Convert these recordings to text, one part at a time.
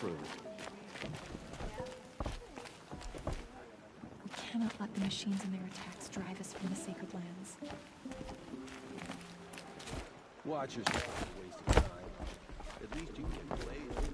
true. We cannot let the machines and their attacks drive us from the sacred lands. Watch yourself, wasting time. At least you can play this.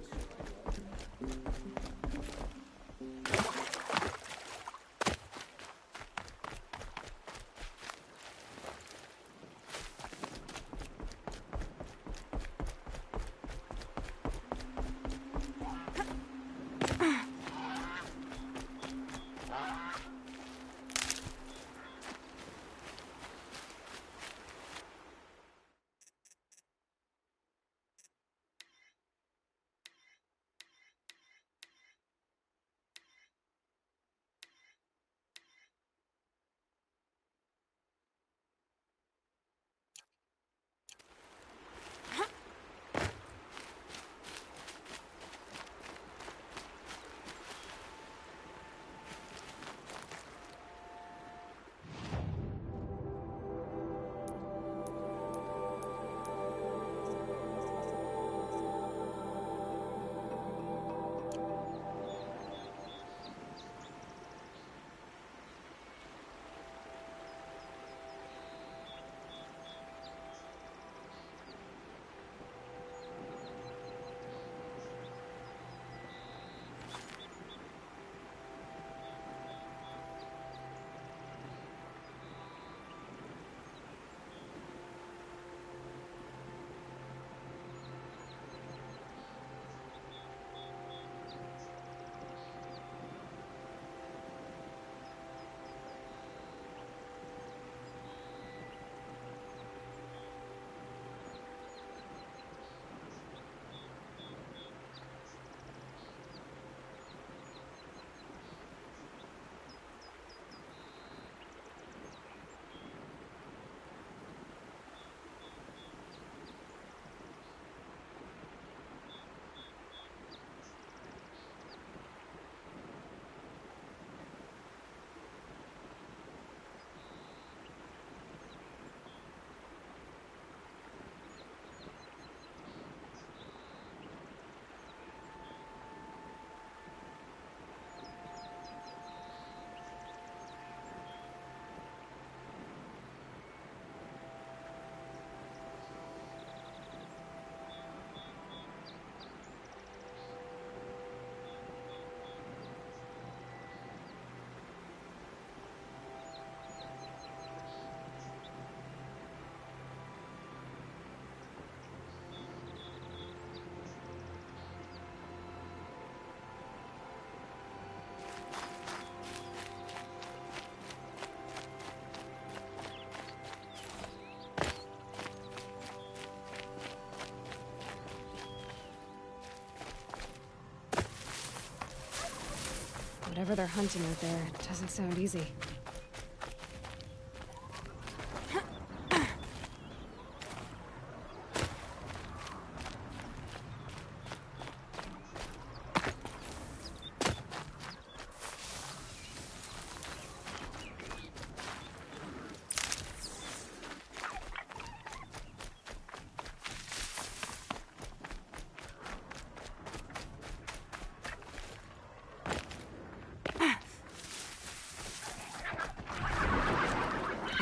Whatever they're hunting out there, it doesn't sound easy.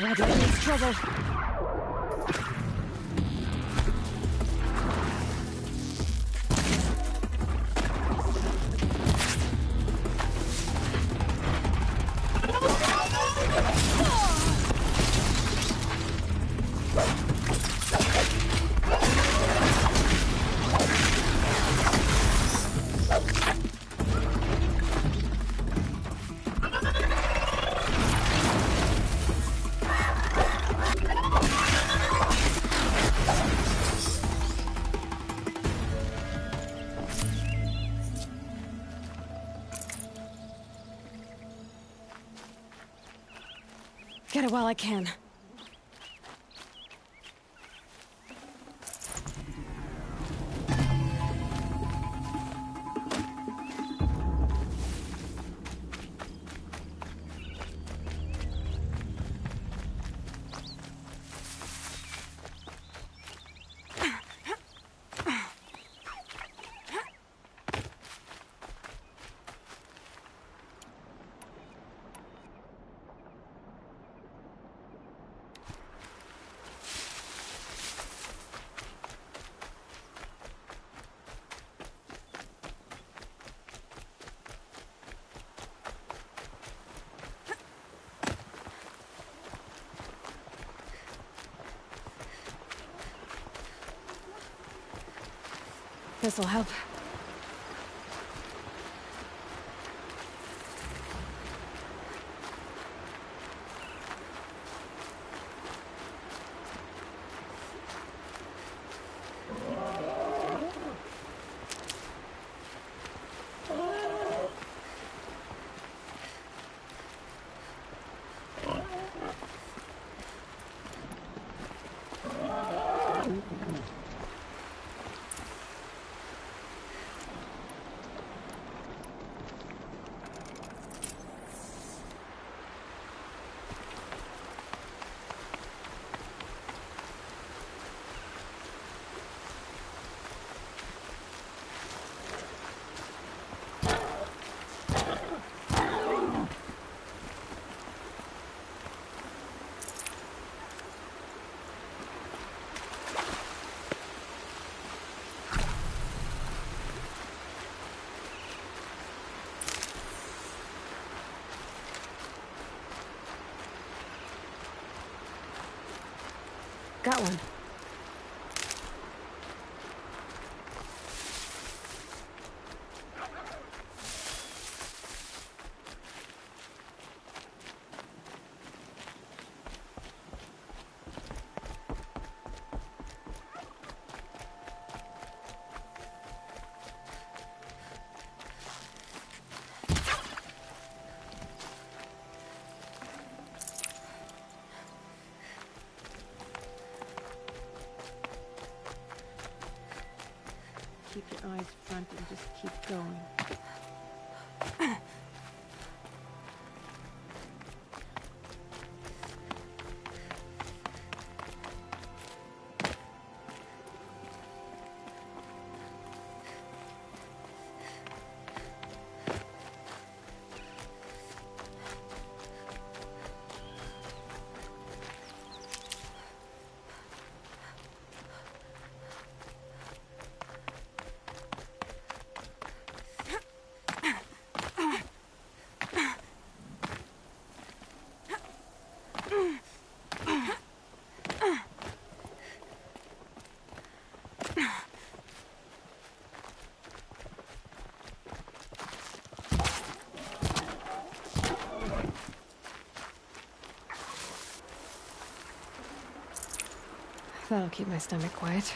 Red Lightning's trouble. Get it while I can. This'll help. Got one. Keep your eyes front and just keep going. That'll keep my stomach quiet.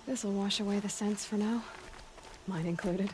This'll wash away the scents for now. Mine included.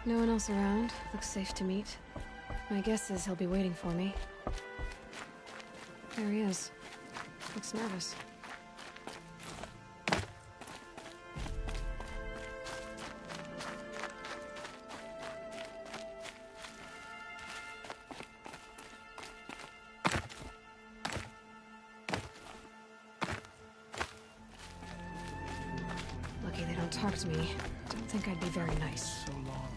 No one else around. Looks safe to meet. My guess is he'll be waiting for me. There he is. Looks nervous. Lucky they don't talk to me. Don't think I'd be very nice. So long.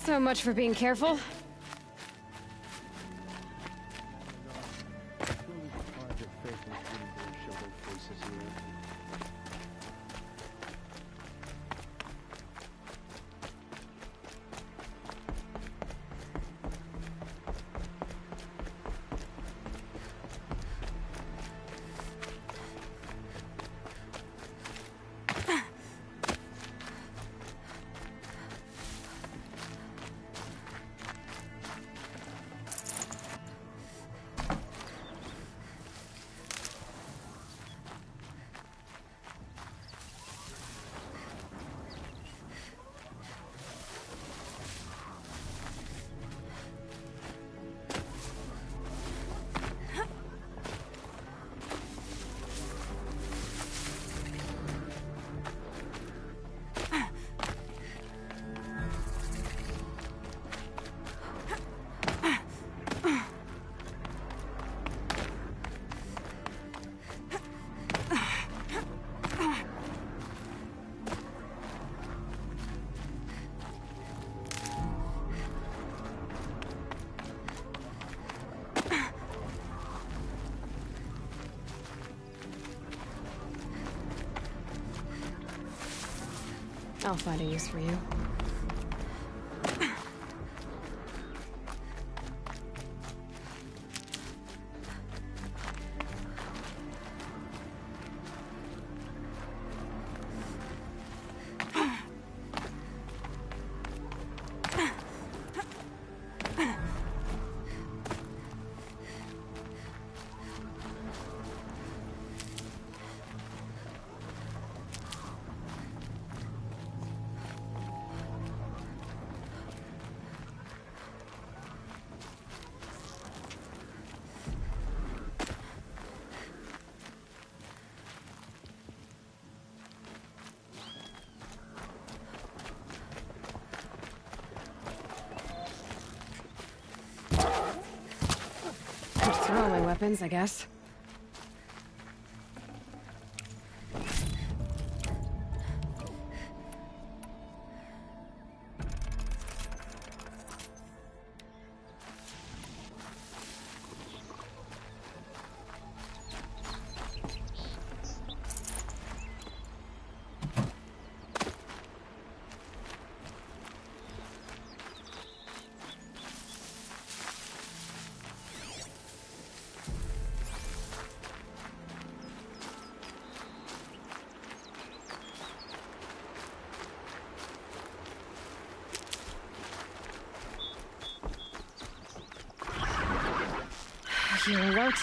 So much for being careful. I'll find a use for you. Throwaway weapons, I guess. Healing out.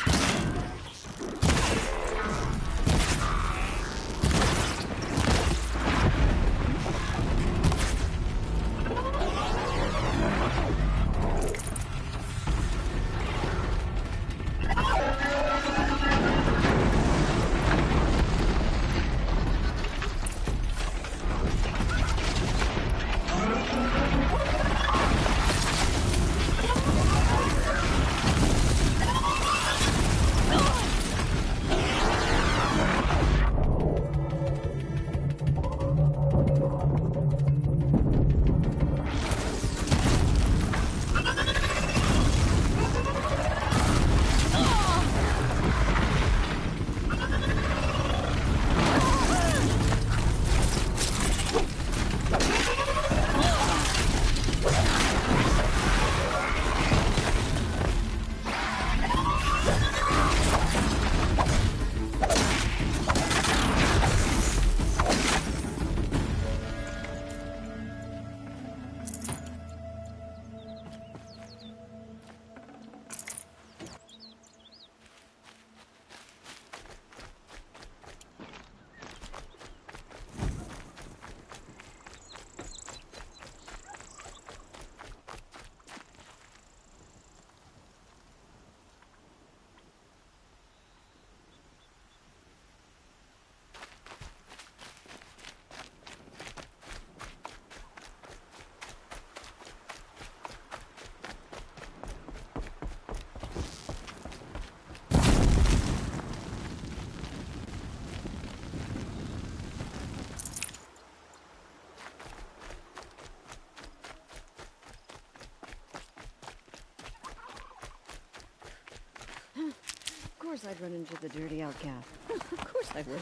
course I'd run into the dirty outcast. Of course I would.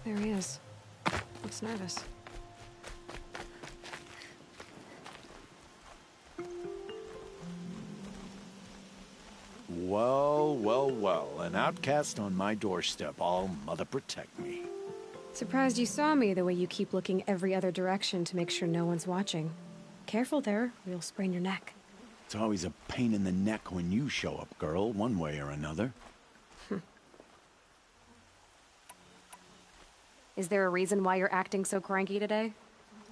There he is. Looks nervous. Well, well, well. An outcast on my doorstep. All mother protect me. Surprised you saw me the way you keep looking every other direction to make sure no one's watching. Careful there, or you'll sprain your neck. It's always a pain in the neck when you show up, girl, one way or another. Is there a reason why you're acting so cranky today?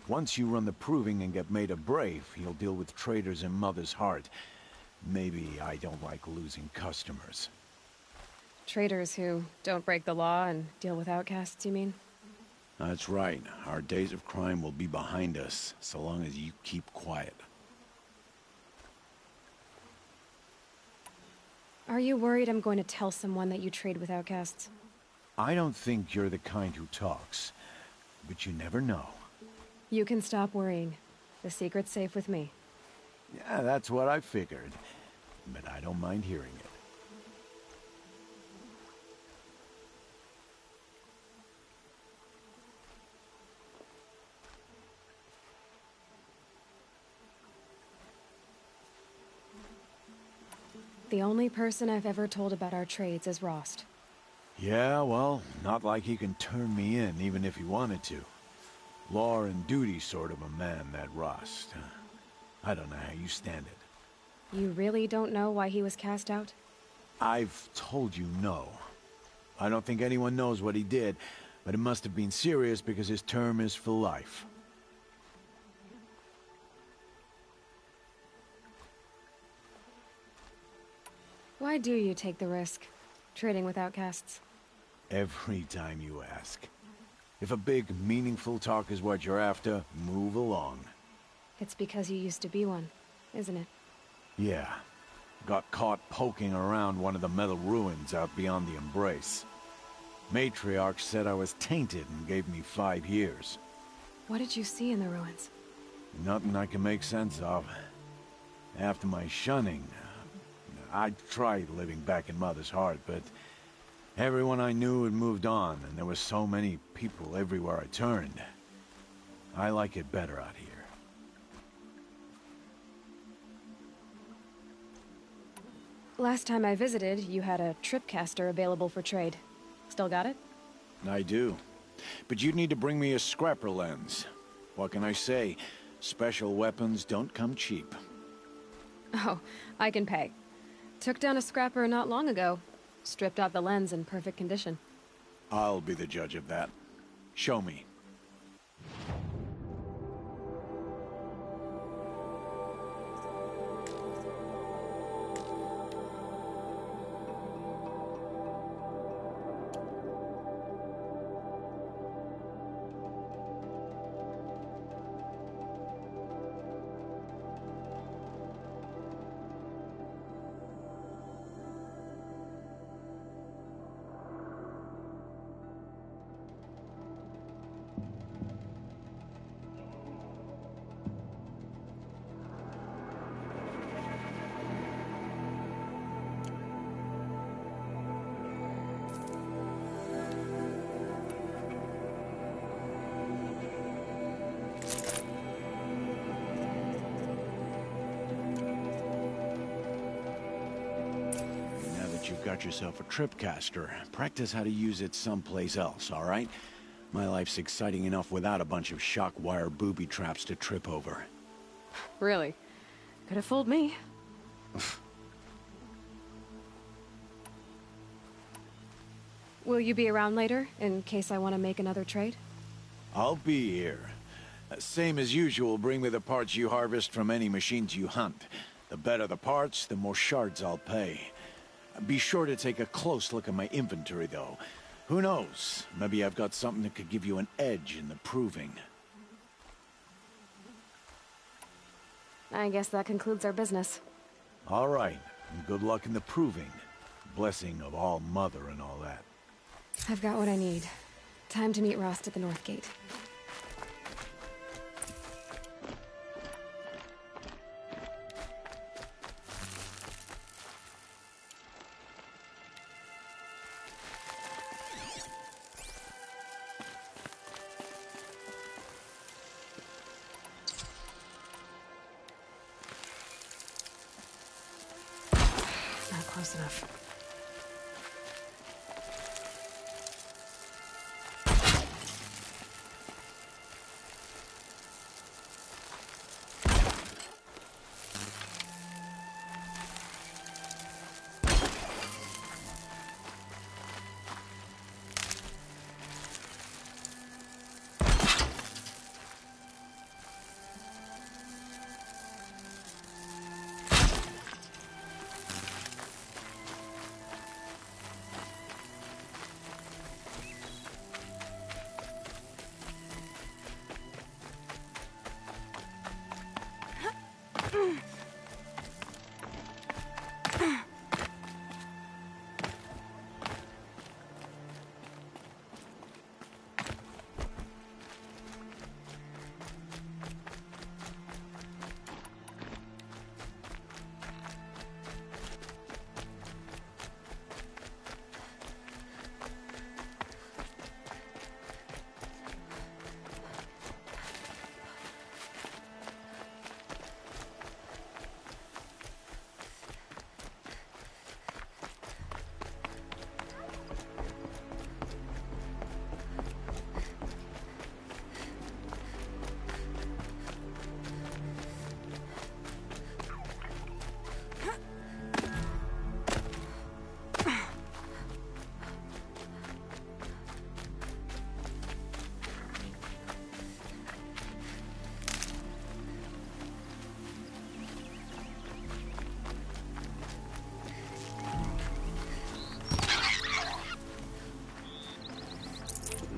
Once you run the proving and get made a brave, you'll deal with traitors in Mother's Heart. Maybe I don't like losing customers. Traitors who don't break the law and deal with outcasts, you mean? That's right. Our days of crime will be behind us, so long as you keep quiet. Are you worried I'm going to tell someone that you trade with outcasts? I don't think you're the kind who talks, but you never know. You can stop worrying. The secret's safe with me. Yeah, that's what I figured, but I don't mind hearing it. The only person I've ever told about our trades is Rost. Yeah, well, not like he can turn me in, even if he wanted to. Law and duty sort of a man, that Rost. I don't know how you stand it. You really don't know why he was cast out? I've told you no. I don't think anyone knows what he did, but it must have been serious because his term is for life. Why do you take the risk, trading with outcasts? Every time you ask. If a big, meaningful talk is what you're after, move along. It's because you used to be one, isn't it? Yeah. Got caught poking around one of the metal ruins out beyond the Embrace. Matriarch said I was tainted and gave me 5 years. What did you see in the ruins? Nothing I can make sense of. After my shunning, I tried living back in Mother's Heart, but everyone I knew had moved on, and there were so many people everywhere I turned. I like it better out here. Last time I visited, you had a tripcaster available for trade. Still got it? I do. But you'd need to bring me a scrapper lens. What can I say? Special weapons don't come cheap. Oh, I can pay. Took down a scrapper not long ago. Stripped out the lens in perfect condition. I'll be the judge of that. Show me. You've got yourself a tripcaster. Practice how to use it someplace else, all right? My life's exciting enough without a bunch of shock wire booby traps to trip over. Really? Could have fooled me. Will you be around later, in case I want to make another trade? I'll be here. Same as usual, bring me the parts you harvest from any machines you hunt. The better the parts, the more shards I'll pay. Be sure to take a close look at my inventory, though. Who knows? Maybe I've got something that could give you an edge in the proving. I guess that concludes our business. All right, and good luck in the proving. Blessing of All Mother and all that. I've got what I need. Time to meet Rost at the North Gate. Not close enough.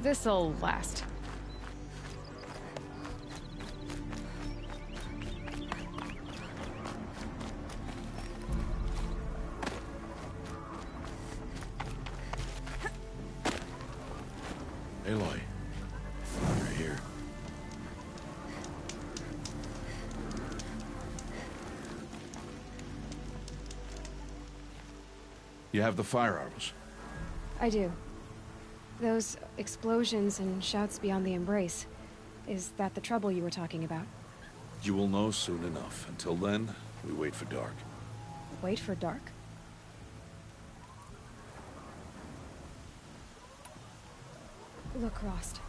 This'll last. Aloy, you're here. You have the fire arrows. I do. Those explosions and shouts beyond the embrace. Is that the trouble you were talking about? You will know soon enough. Until then, we wait for dark. Wait for dark? Look, Rost.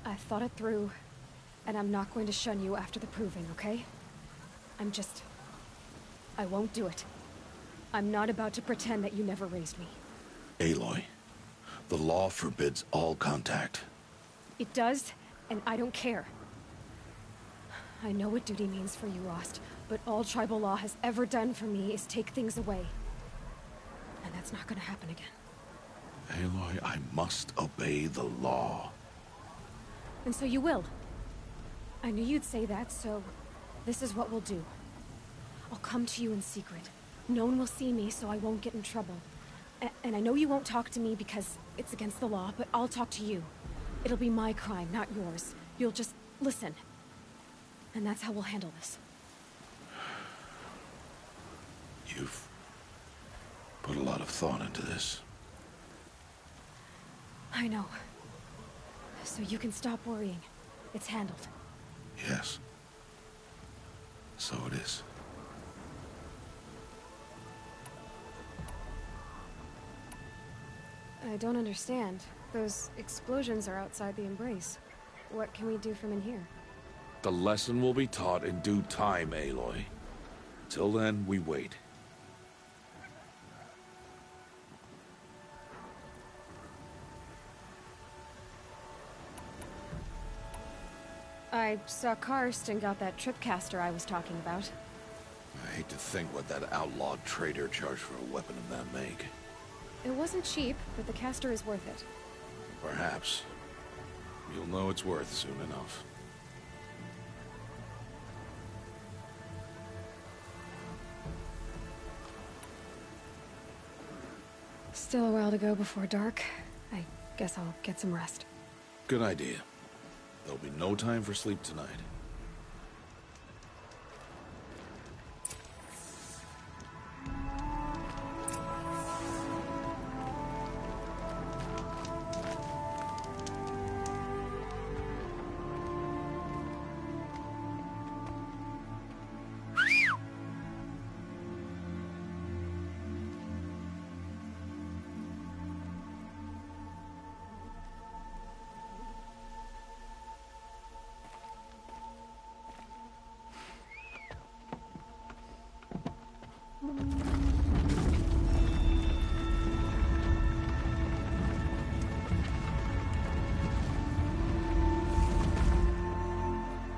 I thought it through, and I'm not going to shun you after the proving, okay? I won't do it. I'm not about to pretend that you never raised me. Aloy, the law forbids all contact. It does, and I don't care. I know what duty means for you, Rost, but all tribal law has ever done for me is take things away. And that's not gonna happen again. Aloy, I must obey the law. And so you will. I knew you'd say that, so this is what we'll do. I'll come to you in secret. No one will see me, so I won't get in trouble. And I know you won't talk to me because it's against the law, but I'll talk to you. It'll be my crime, not yours. You'll just listen. And that's how we'll handle this. You've put a lot of thought into this. I know. So you can stop worrying. It's handled. Yes. So it is. I don't understand. Those explosions are outside the embrace. What can we do from in here? The lesson will be taught in due time, Aloy. Till then, we wait. I saw Karst and got that tripcaster I was talking about. I hate to think what that outlawed trader charged for a weapon of that make. It wasn't cheap, but the caster is worth it. Perhaps. You'll know it's worth soon enough. Still a while to go before dark. I guess I'll get some rest. Good idea. There'll be no time for sleep tonight.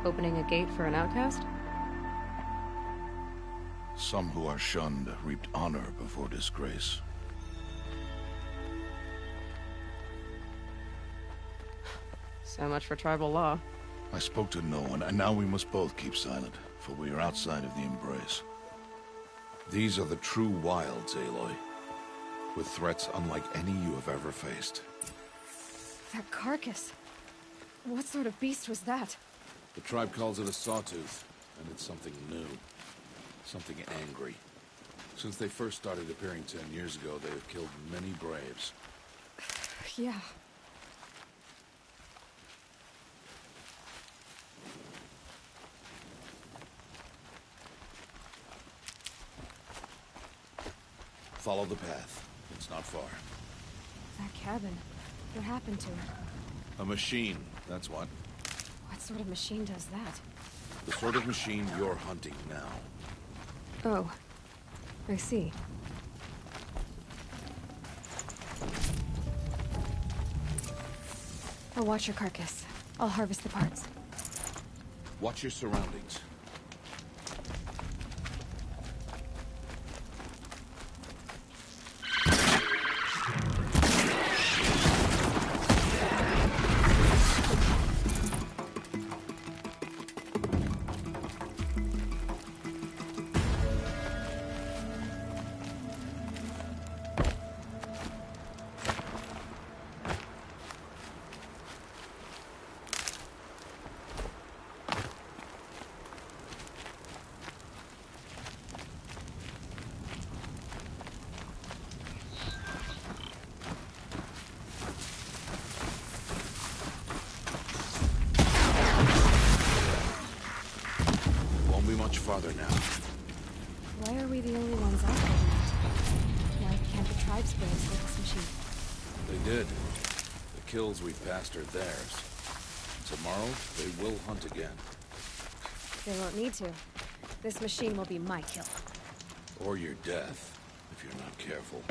Opening a gate for an outcast? Some who are shunned reaped honor before disgrace. So much for tribal law. I spoke to no one, and now we must both keep silent, for we are outside of the embrace. These are the true wilds, Aloy, with threats unlike any you have ever faced. That carcass. What sort of beast was that? The tribe calls it a sawtooth, and it's something new. Something angry. Since they first started appearing 10 years ago, they have killed many braves. Yeah. Follow the path. It's not far. That cabin. What happened to it? A machine, that's what. What sort of machine does that? The sort of machine you're hunting now. Oh. I see. I'll watch your carcass. I'll harvest the parts. Watch your surroundings. Much farther now. Why are we the only ones out there? Why can't the tribes blaze with this machine? They did. The kills we've passed are theirs. Tomorrow, they will hunt again. They won't need to. This machine will be my kill. Or your death, if you're not careful.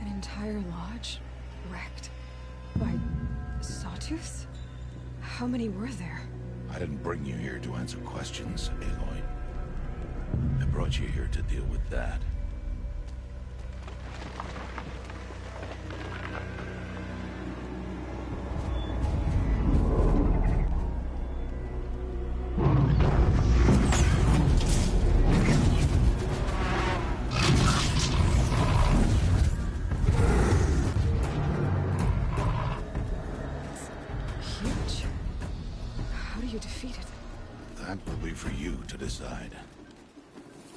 Entire lodge wrecked by sawtooths? How many were there? I didn't bring you here to answer questions, Aloy. I brought you here to deal with that. That will be for you to decide.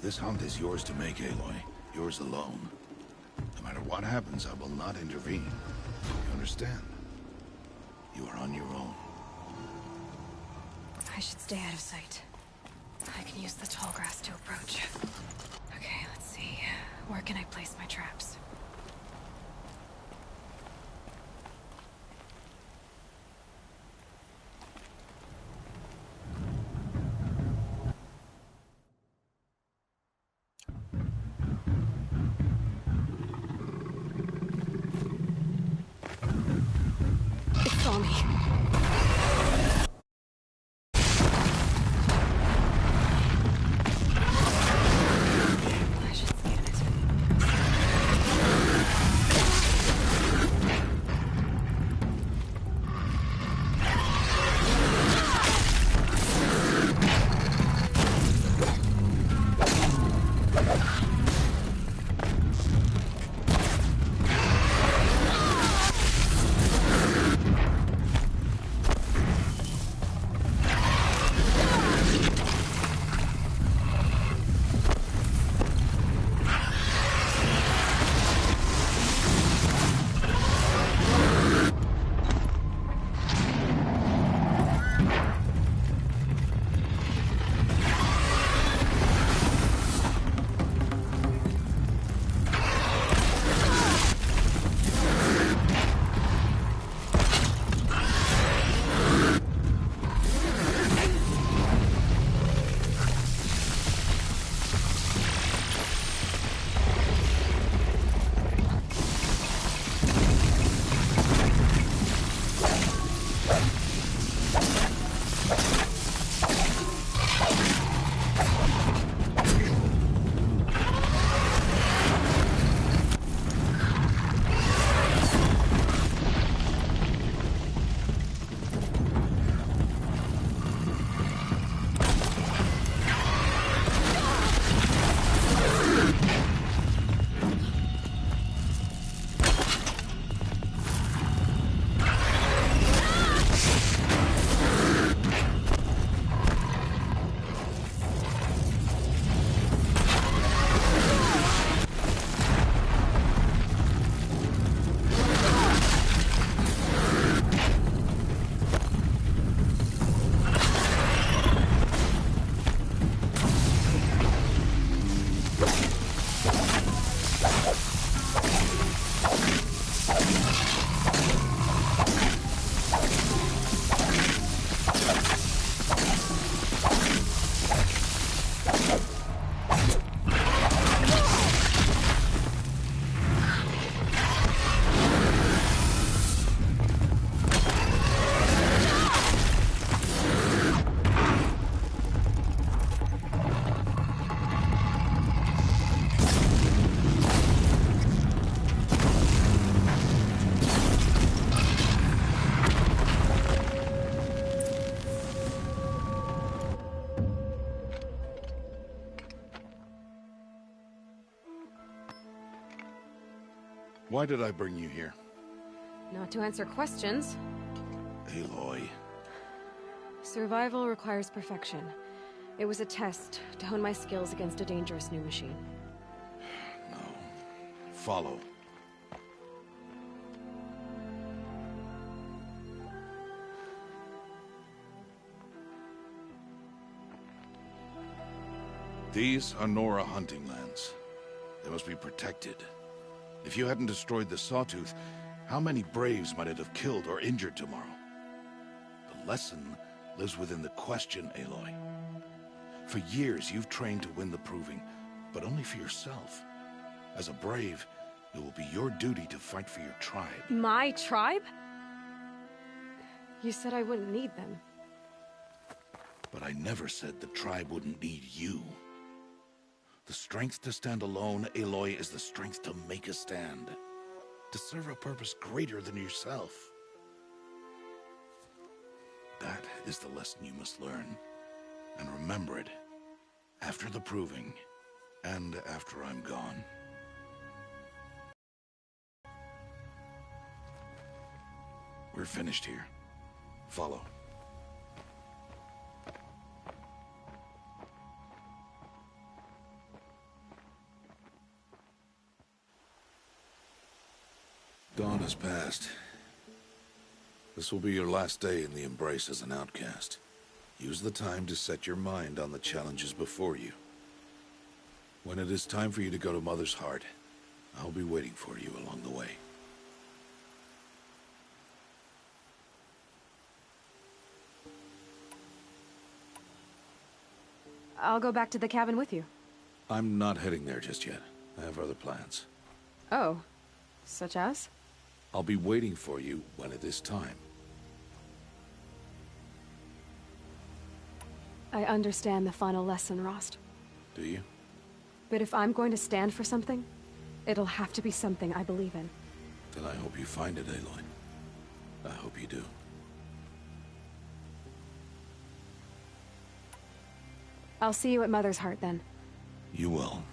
This hunt is yours to make, Aloy. Yours alone. No matter what happens, I will not intervene. You understand? You are on your own. I should stay out of sight. I can use the tall grass to approach. Okay, let's see. Where can I place my traps? saw me. I should scan it. Why did I bring you here? Not to answer questions. Aloy. Survival requires perfection. It was a test to hone my skills against a dangerous new machine. No. Follow. These are Nora hunting lands. They must be protected. If you hadn't destroyed the Sawtooth, how many Braves might it have killed or injured tomorrow? The lesson lives within the question, Aloy. For years, you've trained to win the Proving, but only for yourself. As a Brave, it will be your duty to fight for your tribe. My tribe? You said I wouldn't need them. But I never said the tribe wouldn't need you. The strength to stand alone, Aloy, is the strength to make a stand. To serve a purpose greater than yourself. That is the lesson you must learn. And remember it. After the Proving. And after I'm gone. We're finished here. Follow. Dawn has passed. This will be your last day in the Embrace as an outcast. Use the time to set your mind on the challenges before you. When it is time for you to go to Mother's Heart, I'll be waiting for you along the way. I'll go back to the cabin with you. I'm not heading there just yet. I have other plans. Oh. Such as? I'll be waiting for you when it is time. I understand the final lesson, Rost. Do you? But if I'm going to stand for something, it'll have to be something I believe in. Then I hope you find it, Aloy. I hope you do. I'll see you at Mother's Heart, then. You will.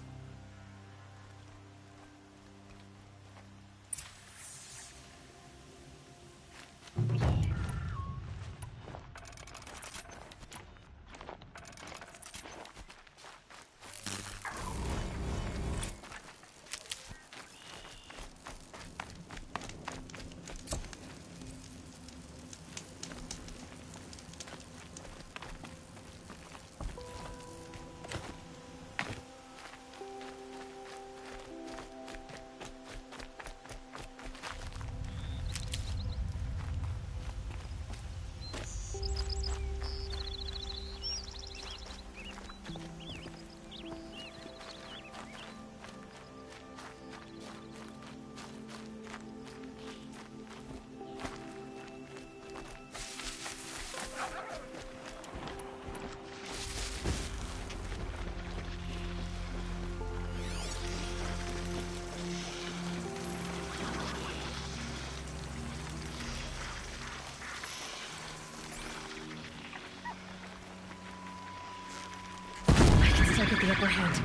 Still get the upper hand.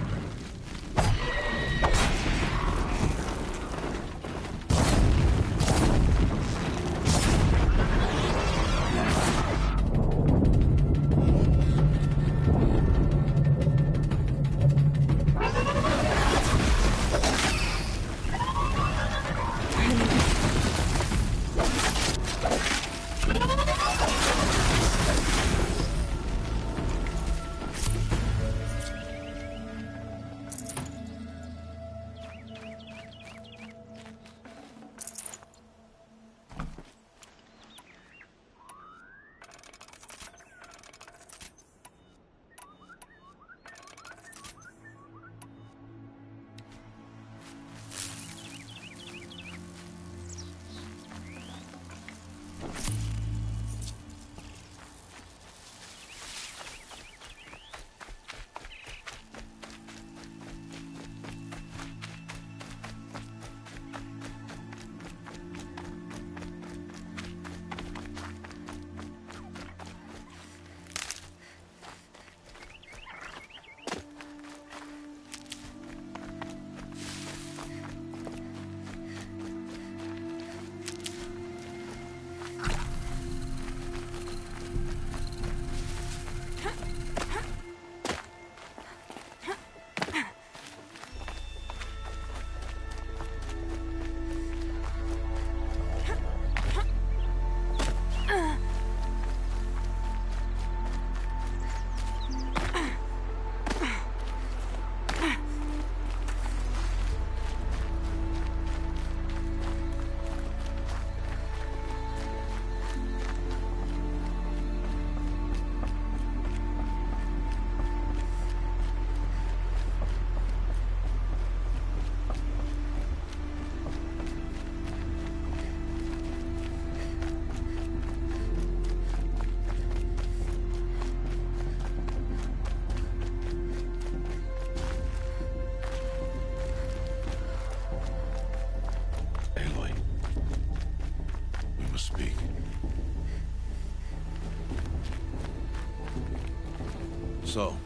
So,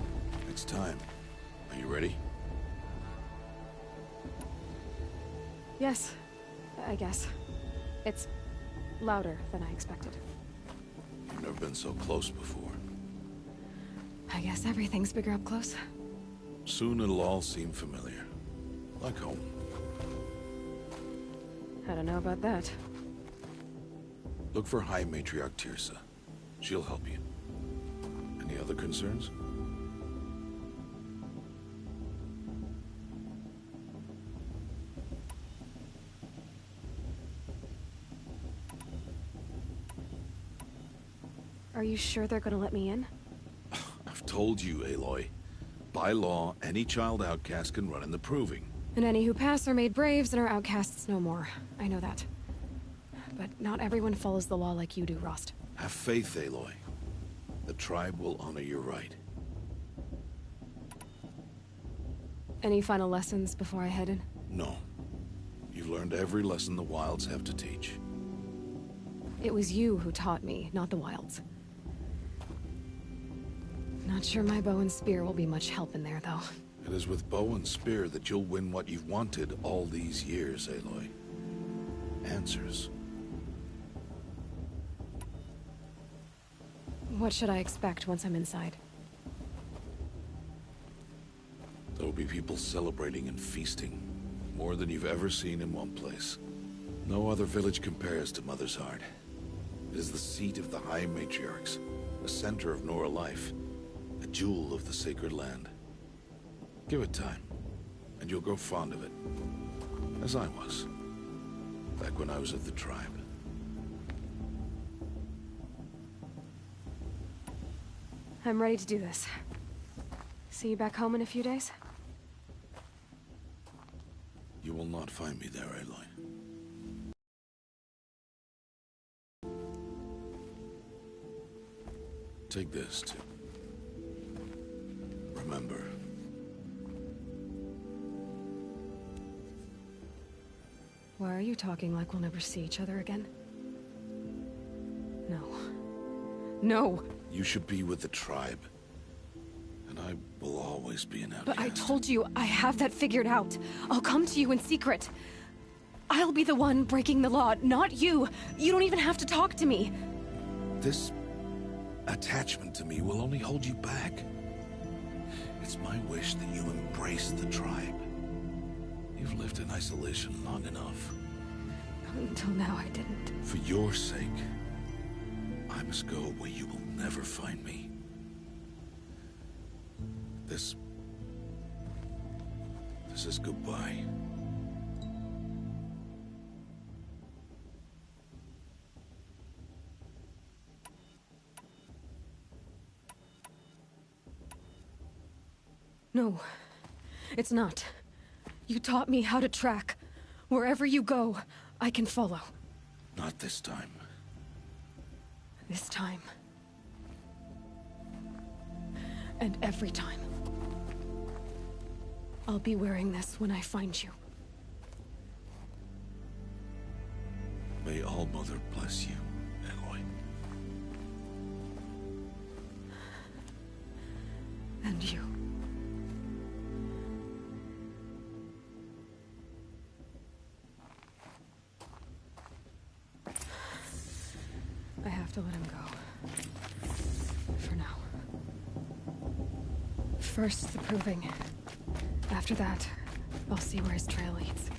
it's time. Are you ready? Yes, I guess. It's louder than I expected. You've never been so close before. I guess everything's bigger up close. Soon it'll all seem familiar. Like home. I don't know about that. Look for High Matriarch Tirsa. She'll help you. Any other concerns? Are you sure they're gonna let me in? I've told you, Aloy. By law, any child outcast can run in the Proving. And any who pass are made braves and are outcasts no more. I know that. But not everyone follows the law like you do, Rost. Have faith, Aloy. The tribe will honor your right. Any final lessons before I head in? No. You've learned every lesson the Wilds have to teach. It was you who taught me, not the Wilds. Not sure my bow and spear will be much help in there, though. It is with bow and spear that you'll win what you've wanted all these years, Aloy. Answers. What should I expect once I'm inside? There will be people celebrating and feasting. More than you've ever seen in one place. No other village compares to Mother's Heart. It is the seat of the High Matriarchs, the center of Nora life, a jewel of the sacred land. Give it time, and you'll grow fond of it. As I was, back when I was of the tribe. I'm ready to do this. See you back home in a few days? You will not find me there, Aloy. Take this, too. Remember. Why are you talking like we'll never see each other again? No. No! You should be with the tribe. And I will always be an outcast. But I told you, I have that figured out. I'll come to you in secret. I'll be the one breaking the law, not you. You don't even have to talk to me. This attachment to me will only hold you back. It's my wish that you embrace the tribe. You've lived in isolation long enough. Until now, I didn't. For your sake, I must go where you will never find me. This is goodbye. No, it's not. You taught me how to track. Wherever you go, I can follow. Not this time. This time. And every time. I'll be wearing this when I find you. May All Mother bless you, Aloy. And you. I have to let him go. For now. First, the proving. After that, I'll see where his trail leads.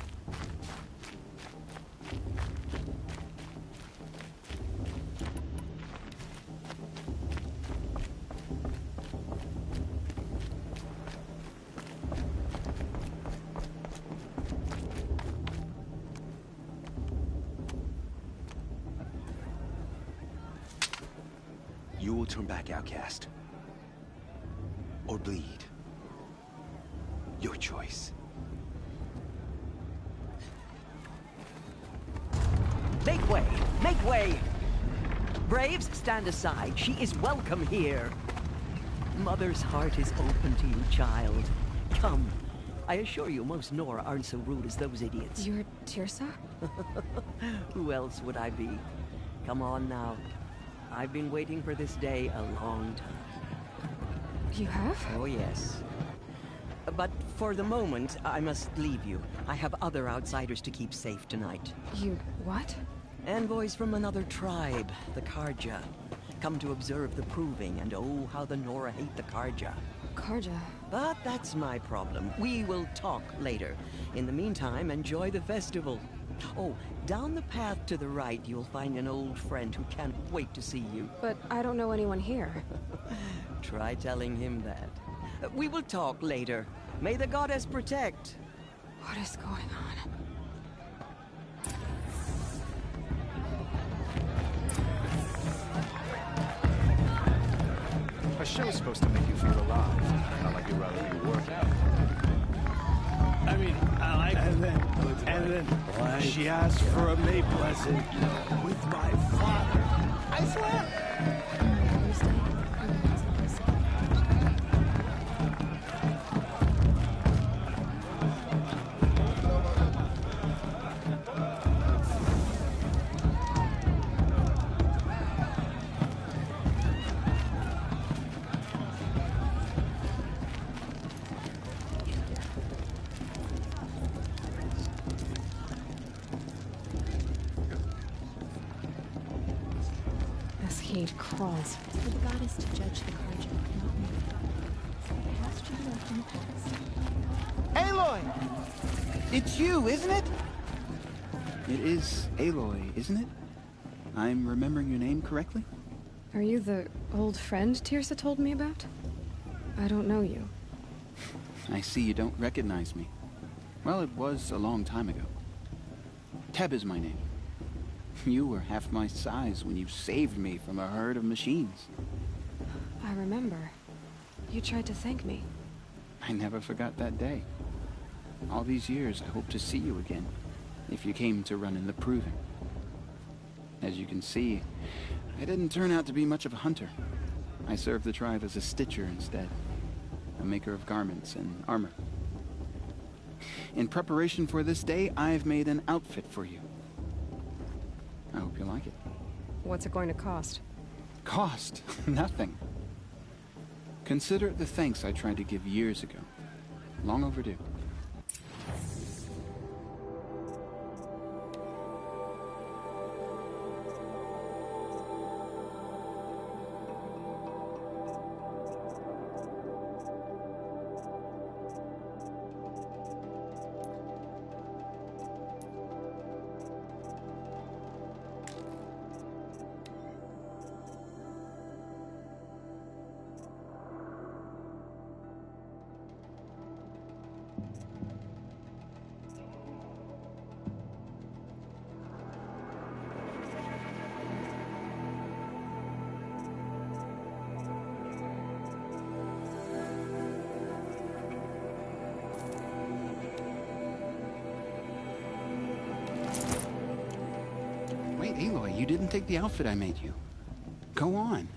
You will turn back outcast. Or bleed. Your choice. Make way! Make way! Braves, stand aside. She is welcome here. Mother's heart is open to you, child. Come. I assure you, most Nora aren't so rude as those idiots. You're Tirsa? Who else would I be? Come on now. I've been waiting for this day a long time. You have? Oh, yes. But for the moment, I must leave you. I have other outsiders to keep safe tonight. You... what? Envoys from another tribe, the Karja. Come to observe the proving, and oh, how the Nora hate the Karja. Karja? But that's my problem. We will talk later. In the meantime, enjoy the festival. Oh, down the path to the right, you'll find an old friend who can't wait to see you. But I don't know anyone here. Try telling him that. We will talk later. May the goddess protect. What is going on? A show's supposed to make you feel alive, not like you'd rather be worked out. I mean, I like it. And then she asked for a May present with my father. I swear. You stay. it crawls. For the goddess to judge the Karja, not me. The past should be left in the past. Aloy! It's you, isn't it? It is Aloy, isn't it? I'm remembering your name correctly? Are you the old friend Tirsa told me about? I don't know you. I see you don't recognize me. Well, it was a long time ago. Teb is my name. You were half my size when you saved me from a herd of machines. I remember. You tried to thank me. I never forgot that day. All these years, I hope to see you again, if you came to run in the Proving. As you can see, I didn't turn out to be much of a hunter. I served the tribe as a stitcher instead, a maker of garments and armor. In preparation for this day, I've made an outfit for you. I hope you like it. What's it going to cost? Cost? Nothing. Consider it the thanks I tried to give years ago. Long overdue. Wait, Aloy, you didn't take the outfit I made you. Go on.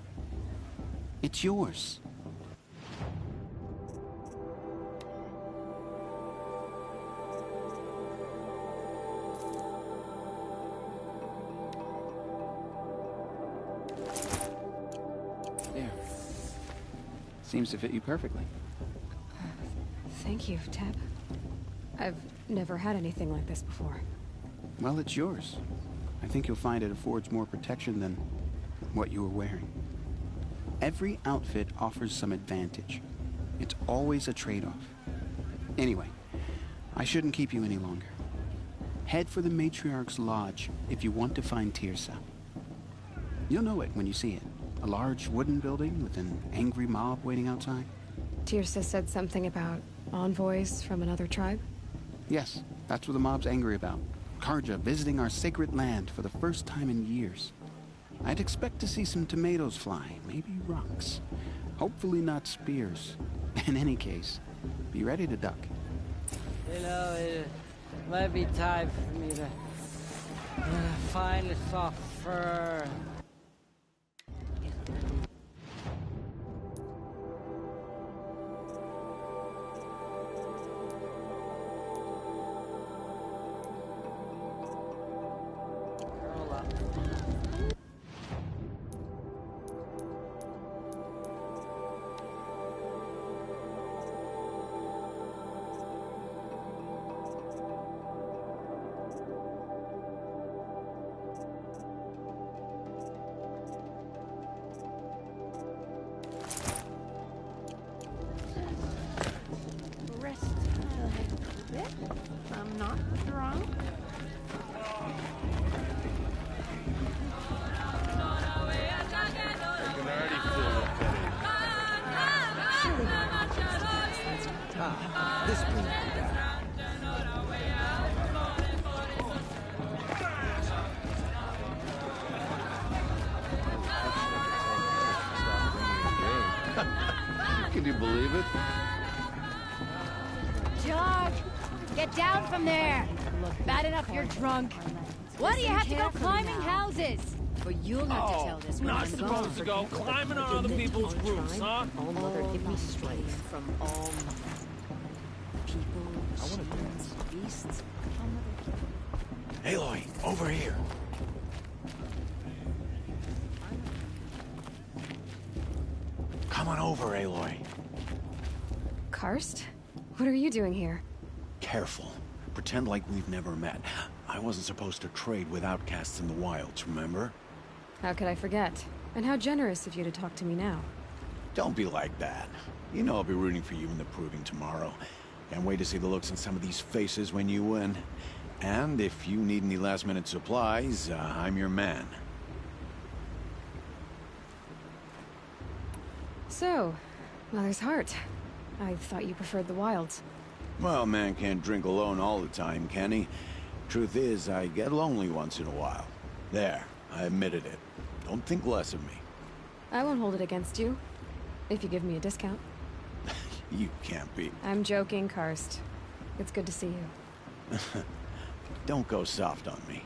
It's yours. There. Seems to fit you perfectly. Thank you, Teb. I've never had anything like this before. Well, it's yours. I think you'll find it affords more protection than what you were wearing. Every outfit offers some advantage. It's always a trade-off. Anyway, I shouldn't keep you any longer. Head for the Matriarch's Lodge if you want to find Tirsa. You'll know it when you see it. A large wooden building with an angry mob waiting outside. Tirsa said something about envoys from another tribe? Yes, that's what the mob's angry about. Karja visiting our sacred land for the first time in years. I'd expect to see some tomatoes fly, maybe rocks. Hopefully not spears. In any case, be ready to duck. You know, it might be time for me to find a soft fur. Rest a little bit. I'm not drunk. This brings me back. Can you believe it? George, get down from there. Bad enough you're drunk. Why do you have to go climbing houses? But you'll have to tell this when Not I'm supposed gone. to go climbing on other people's roofs, huh? All Mother, give me strength from all people, machines, beasts. Aloy, over here. Come on over, Aloy. Karst? What are you doing here? Careful. Pretend like we've never met. I wasn't supposed to trade with outcasts in the wilds, remember? How could I forget? And how generous of you to talk to me now. Don't be like that. You know I'll be rooting for you in the proving tomorrow. Can't wait to see the looks on some of these faces when you win. And if you need any last-minute supplies, I'm your man. So, Mother's Heart. I thought you preferred the wilds. Well, man can't drink alone all the time, can he? Truth is, I get lonely once in a while. There, I admitted it. Don't think less of me. I won't hold it against you, if you give me a discount. You can't be. I'm joking, Karst. It's good to see you. Don't go soft on me.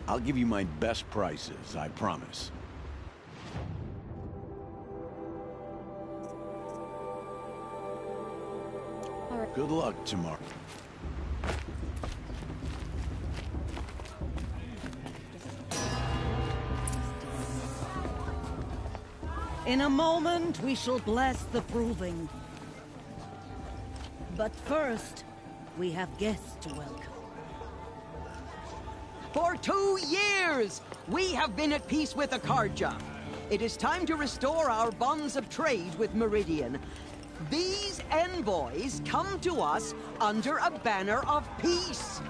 I'll give you my best prices, I promise. All right. Good luck tomorrow. In a moment, we shall bless the proving. But first, we have guests to welcome. For 2 years, we have been at peace with Akarja. It is time to restore our bonds of trade with Meridian. These envoys come to us under a banner of peace.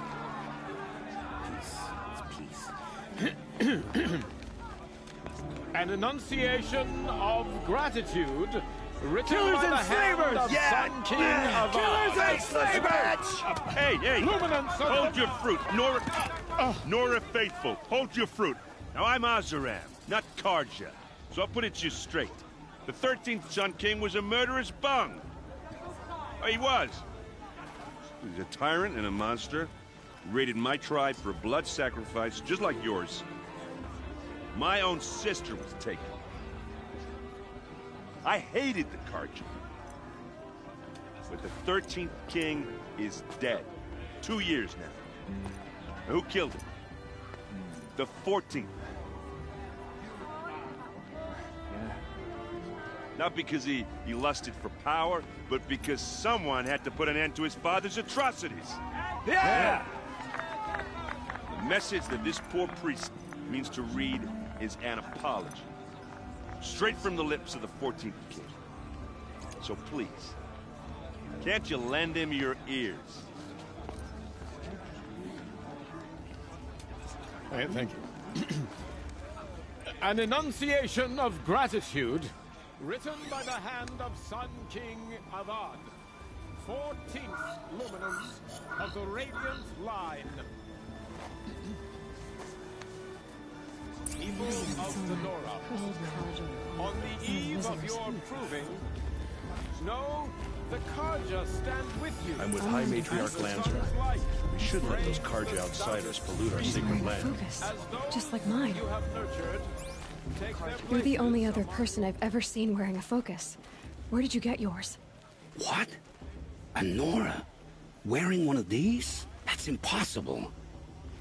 An enunciation of gratitude written Killers by and the hand slavers! of Sun King of Killers and slavers! Hey, hey! Luminance of Hold the- your fruit, Nora Faithful. Hold your fruit. Now I'm Azaram, not Karja, so I'll put it to you straight. The 13th Sun King was a murderous bung. Oh, he was. He's a tyrant and a monster. He raided my tribe for a blood sacrifice, just like yours. My own sister was taken. I hated the Karja. But the 13th king is dead. 2 years now. Now, who killed him? The 14th. Not because he lusted for power, but because someone had to put an end to his father's atrocities. Yeah! The message that this poor priest means to read is an apology. Straight from the lips of the 14th king. So please, can't you lend him your ears? Thank you. An enunciation of gratitude written by the hand of Sun King Avad, 14th luminance of the Radiant Line. People of the Nora, on the eve of your proving, know the Karja stand with you. I'm with High Matriarch Lancer. We shouldn't let those Karja outsiders pollute our sacred land. Focus, just like mine. You have nurtured. You're the only other person I've ever seen wearing a focus. Where did you get yours? What? A Nora? Wearing one of these? That's impossible.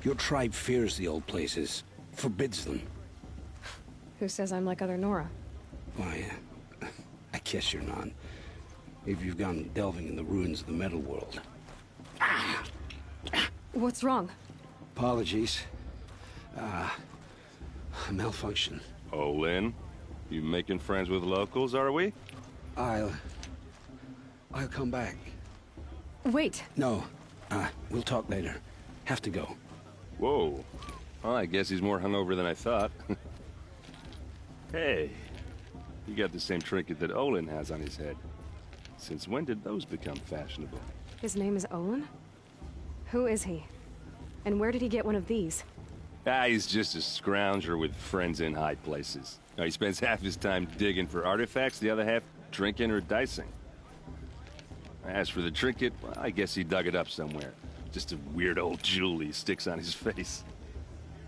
Your tribe fears the old places, forbids them. Who says I'm like other Nora? Why, I guess you're not. If you've gone delving in the ruins of the metal world. What's wrong? Apologies. A malfunction. Oh, Lynn, you making friends with locals, are we? I'll come back. Wait. No, we'll talk later. Have to go. Whoa. Well, I guess he's more hungover than I thought. Hey, you got the same trinket that Olin has on his head. Since when did those become fashionable? His name is Olin? Who is he? And where did he get one of these? He's just a scrounger with friends in high places. He spends half his time digging for artifacts, the other half drinking or dicing. As for the trinket, well, I guess he dug it up somewhere. Just a weird old jewel he sticks on his face.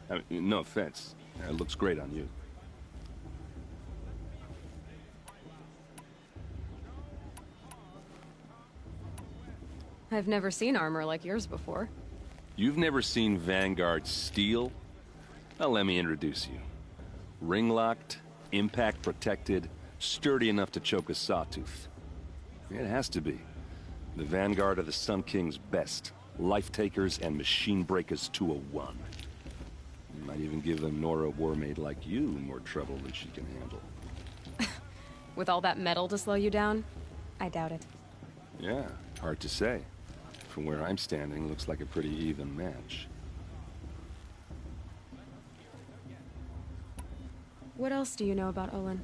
I mean, no offense. It looks great on you. I've never seen armor like yours before. You've never seen Vanguard steel? Well, let me introduce you. Ring-locked, impact-protected, sturdy enough to choke a sawtooth. It has to be. The Vanguard of the Sun King's best. Life takers and machine breakers to a one. Might even give a Nora Warmaid like you more trouble than she can handle. With all that metal to slow you down? I doubt it. Yeah, hard to say. From where I'm standing, looks like a pretty even match. What else do you know about Olin?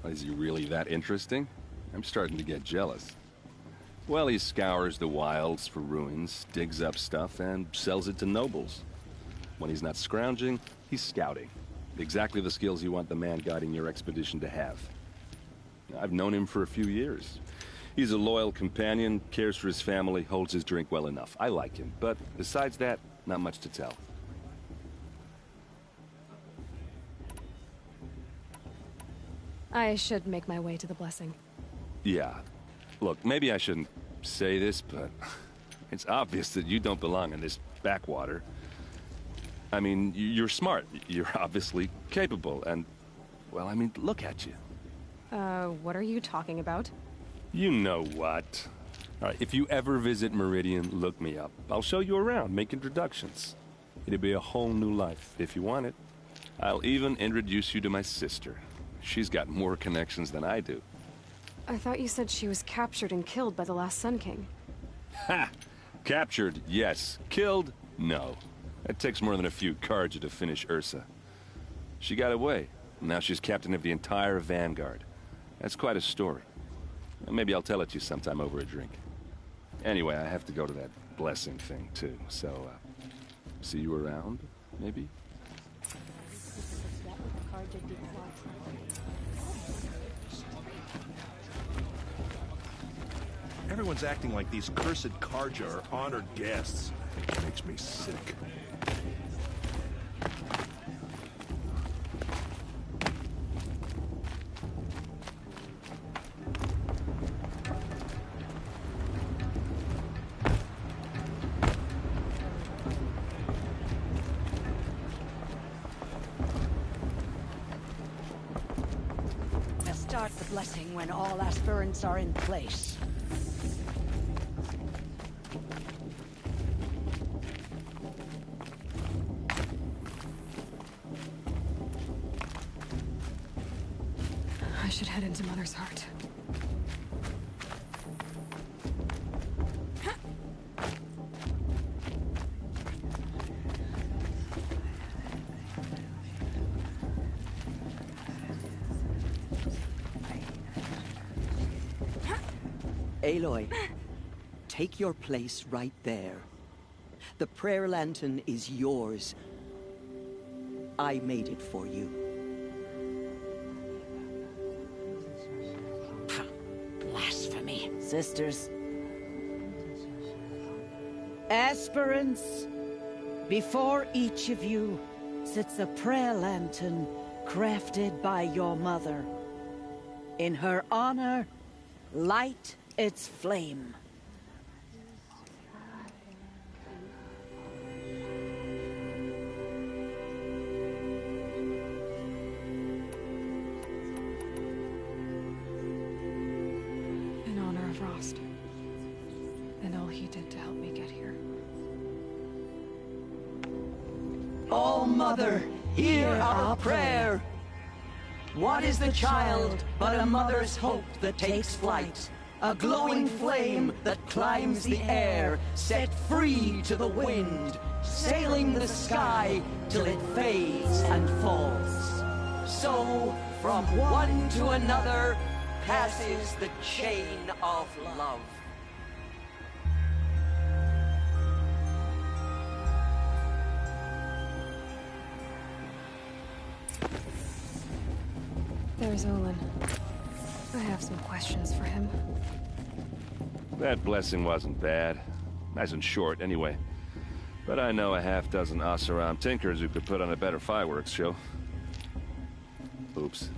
Is he really that interesting? I'm starting to get jealous. Well, he scours the wilds for ruins, digs up stuff, and sells it to nobles. When he's not scrounging, he's scouting. Exactly the skills you want the man guiding your expedition to have. I've known him for a few years. He's a loyal companion, cares for his family, holds his drink well enough. I like him, but besides that, not much to tell. I should make my way to the blessing. Yeah. Look, maybe I shouldn't say this, but it's obvious that you don't belong in this backwater. I mean, you're smart. You're obviously capable, and, well, I mean, look at you. What are you talking about? You know what. All right, if you ever visit Meridian, look me up. I'll show you around, make introductions. It'll be a whole new life, if you want it. I'll even introduce you to my sister. She's got more connections than I do. I thought you said she was captured and killed by the last Sun King. Ha! Captured, yes. Killed, no. It takes more than a few Carja to finish Ursa. She got away. Now she's captain of the entire Vanguard. That's quite a story. Maybe I'll tell it to you sometime over a drink. Anyway, I have to go to that blessing thing, too. So, see you around, maybe? Everyone's acting like these cursed Carja are honored guests. It makes me sick. We'll start the blessing when all aspirants are in place. I should head into Mother's Heart. Aloy, take your place right there. The prayer lantern is yours. I made it for you. Blasphemy. Sisters. Aspirants, before each of you sits a prayer lantern crafted by your mother. In her honor, light its flame. In honor of Rost. And all he did to help me get here. Oh, Mother, hear our prayer. What is the child but a mother's hope that takes flight? A glowing flame that climbs the air, set free to the wind, sailing the sky till it fades and falls. So, from one to another, passes the chain of love. There's Olin. I have some questions for him. That blessing wasn't bad. Nice and short, anyway. But I know a half-dozen Oseram tinkers who could put on a better fireworks show. Oops.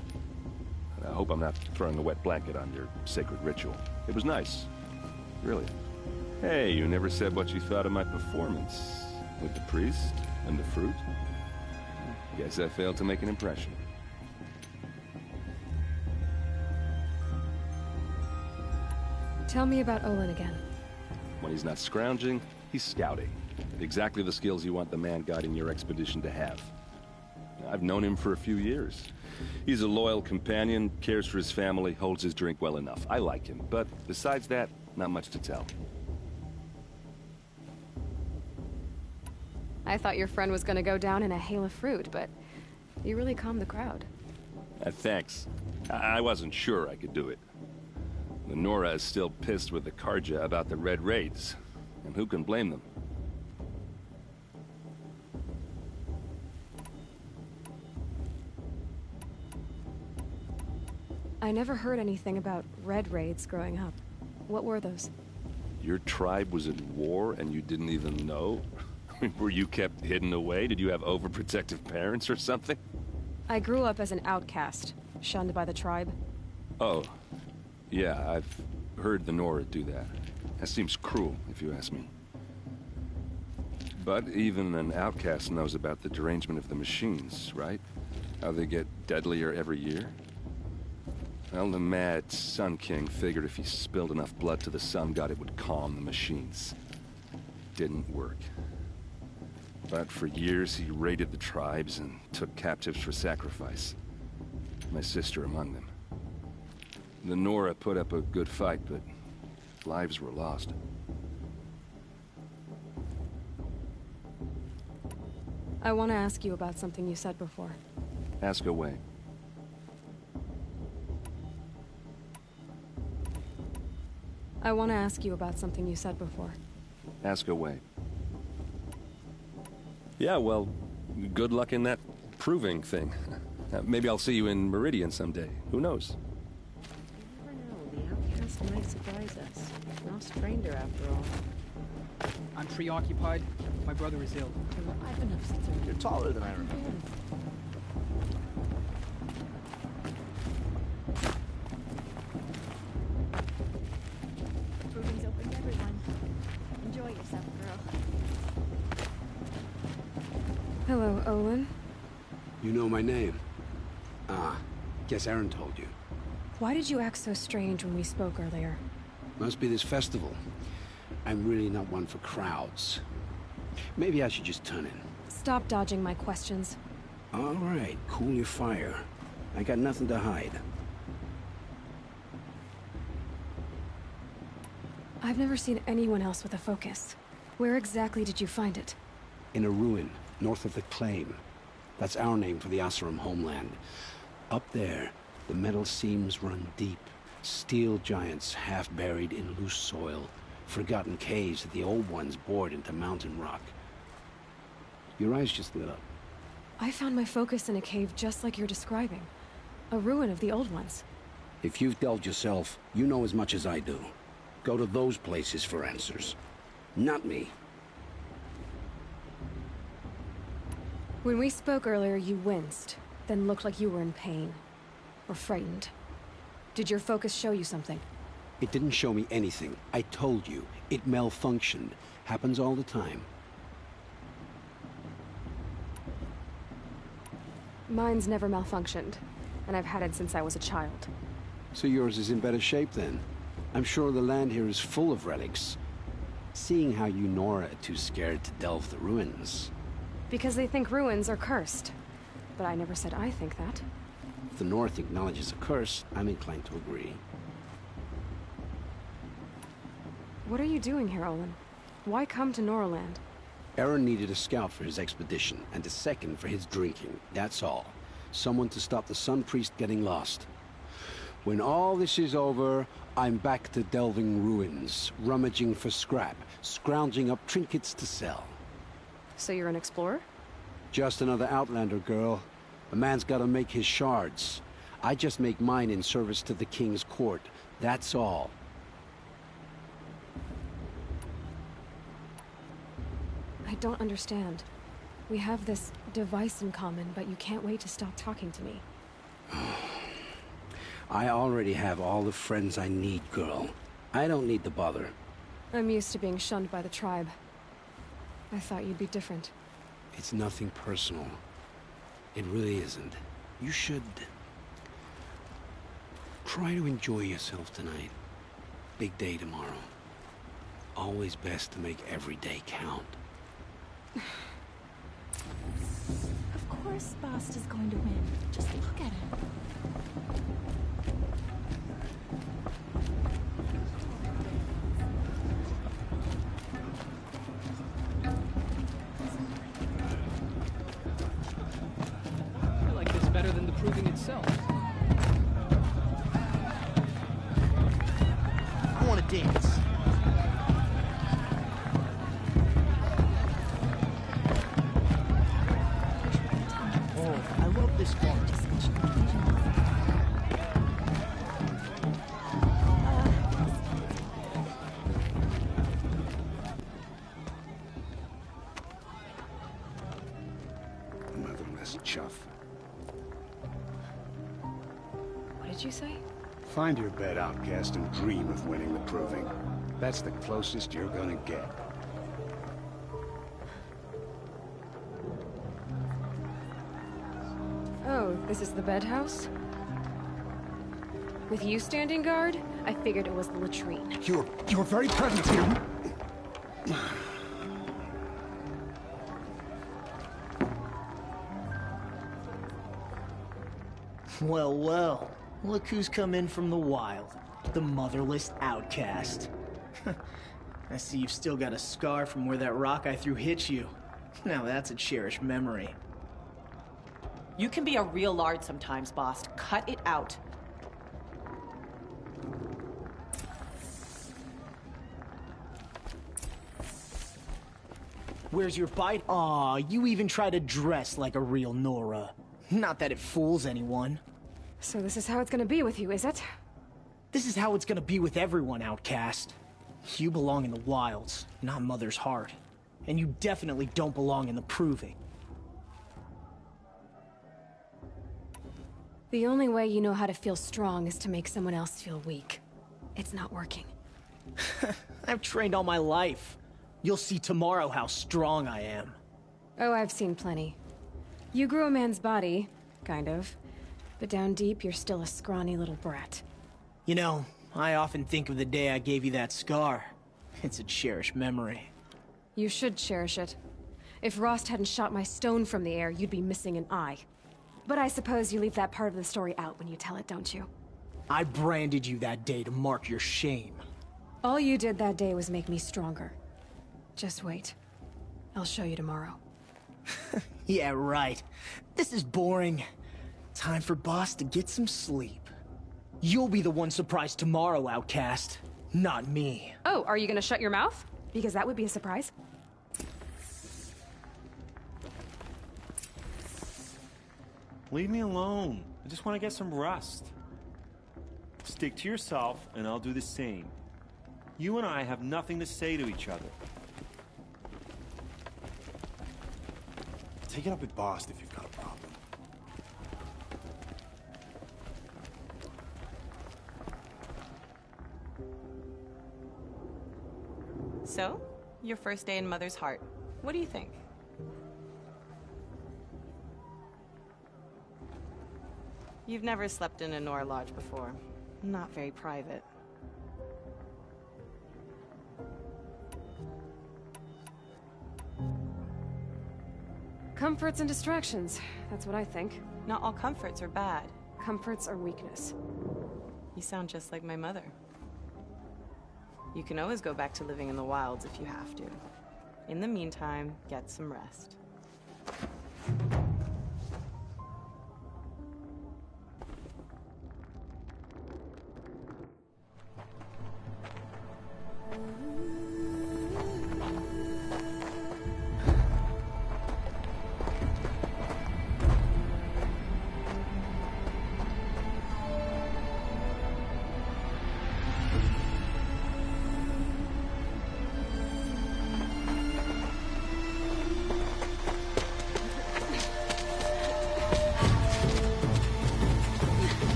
I hope I'm not throwing a wet blanket on your sacred ritual. It was nice. Really. Hey, you never said what you thought of my performance. With the priest and the fruit. Guess I failed to make an impression. Tell me about Olin again. When he's not scrounging, He's scouting. Exactly the skills you want the man guiding your expedition to have. I've known him for a few years. He's a loyal companion, cares for his family, holds his drink well enough. I like him, but besides that, not much to tell. I thought your friend was gonna go down in a hail of fruit, but you really calmed the crowd. Thanks. I wasn't sure I could do it. The Nora is still pissed with the Karja about the Red Raids, and who can blame them? I never heard anything about Red Raids growing up. What were those? Your tribe was at war and you didn't even know? Were you kept hidden away? Did you have overprotective parents or something? I grew up as an outcast, shunned by the tribe. Oh, yeah, I've heard the Nora do that. That seems cruel, if you ask me. But even an outcast knows about the derangement of the machines, right? How they get deadlier every year? Well, the mad Sun King figured if he spilled enough blood to the Sun God, it would calm the machines. Didn't work. But for years, he raided the tribes and took captives for sacrifice. My sister among them. The Nora put up a good fight, but lives were lost. I want to ask you about something you said before. Ask away. I want to ask you about something you said before. Ask away. Yeah, well, good luck in that proving thing. Maybe I'll see you in Meridian someday. Who knows? You never know. The outcast might surprise us. No stranger, after all. I'm preoccupied. My brother is ill. I've enough since You're taller than I remember. Proving's open to everyone. Enjoy yourself, girl. Hello, Olin. You know my name? Ah, guess Aaron told you. Why did you act so strange when we spoke earlier? Must be this festival. I'm really not one for crowds. Maybe I should just turn in. Stop dodging my questions. All right, cool your fire. I got nothing to hide. I've never seen anyone else with a focus. Where exactly did you find it? In a ruin, north of the Claim. That's our name for the Asuram homeland. Up there, the metal seams run deep. Steel giants half buried in loose soil. Forgotten caves that the old ones bored into mountain rock. Your eyes just lit up. I found my focus in a cave just like you're describing. A ruin of the old ones. If you've delved yourself, you know as much as I do. Go to those places for answers. Not me. When we spoke earlier, you winced, then looked like you were in pain. Or frightened. Did your focus show you something? It didn't show me anything. I told you. It malfunctioned. Happens all the time. Mine's never malfunctioned, and I've had it since I was a child. So yours is in better shape then? I'm sure the land here is full of relics. Seeing how you Nora are too scared to delve the ruins. Because they think ruins are cursed. But I never said I think that. If the North acknowledges a curse, I'm inclined to agree. What are you doing here, Olin? Why come to Noraland? Aaron needed a scout for his expedition, and a second for his drinking. That's all. Someone to stop the Sun Priest getting lost. When all this is over, I'm back to delving ruins, rummaging for scrap, scrounging up trinkets to sell. So you're an explorer? Just another Outlander, girl. A man's gotta make his shards. I just make mine in service to the King's court. That's all. I don't understand. We have this device in common, but you can't wait to stop talking to me. I already have all the friends I need, girl. I don't need the bother. I'm used to being shunned by the tribe. I thought you'd be different. It's nothing personal. It really isn't. You should... try to enjoy yourself tonight. Big day tomorrow. always best to make every day count. Of course Bast is going to win. Just look at him. I like this better than the proving itself. I want to dance. Oh, I love this part. Motherless chuff. What did you say? Find your bed, outcast, and dream of winning the proving. That's the closest you're gonna get. Oh, this is the bedhouse? With you standing guard, I figured it was the latrine. Your very presence here. Well, well. Look who's come in from the wild. The motherless outcast. I see you've still got a scar from where that rock I threw hit you. Now that's a cherished memory. You can be a real lard sometimes, boss. Cut it out. Where's your bite? Aw, you even try to dress like a real Nora. Not that it fools anyone. So this is how it's gonna be with you, is it? This is how it's gonna be with everyone, outcast. You belong in the wilds, not Mother's heart. And you definitely don't belong in the proving. The only way you know how to feel strong is to make someone else feel weak. It's not working. I've trained all my life. You'll see tomorrow how strong I am. Oh, I've seen plenty. You grew a man's body, kind of. But down deep, you're still a scrawny little brat. You know, I often think of the day I gave you that scar. It's a cherished memory. You should cherish it. If Rost hadn't shot my stone from the air, you'd be missing an eye. But I suppose you leave that part of the story out when you tell it, don't you? I branded you that day to mark your shame. All you did that day was make me stronger. Just wait. I'll show you tomorrow. Yeah, right. This is boring. Time for Boss to get some sleep. You'll be the one surprised tomorrow, outcast. Not me. Oh, are you gonna shut your mouth? Because that would be a surprise. Leave me alone. I just want to get some rest. Stick to yourself, and I'll do the same. You and I have nothing to say to each other. Take it up with Bast if you've got a problem. So, your first day in Mother's heart. What do you think? You've never slept in a Nora lodge before. Not very private. Comforts and distractions. That's what I think. Not all comforts are bad. Comforts are weakness. You sound just like my mother. You can always go back to living in the wilds if you have to. In the meantime, get some rest.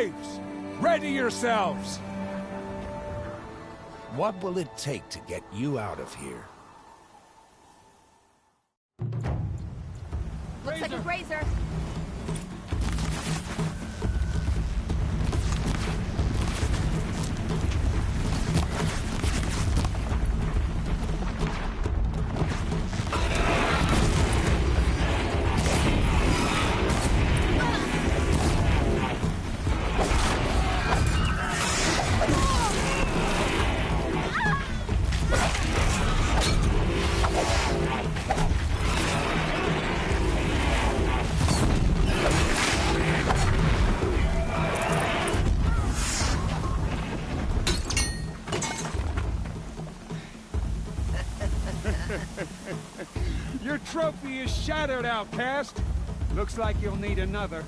Braves! Ready yourselves! What will it take to get you out of here? Looks like a grazer. Your trophy is shattered, outcast. Looks like you'll need another.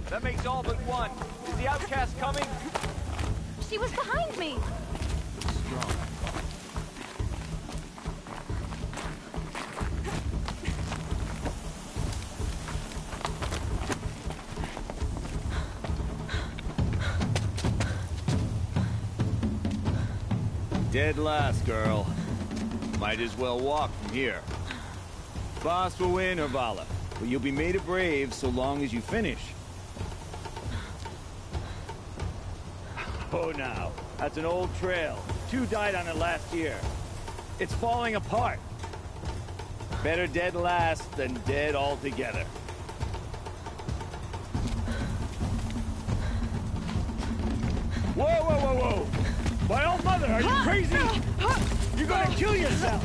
That makes all but one. Is the outcast coming? She was behind me! Strong. Dead last, girl. Might as well walk from here. Boss will win, Urvala, but you'll be made a brave so long as you finish. Oh, now. That's an old trail. 2 died on it last year. It's falling apart. Better dead last than dead altogether. Whoa, whoa, whoa, whoa! My old mother, are you crazy? You're gonna kill yourself!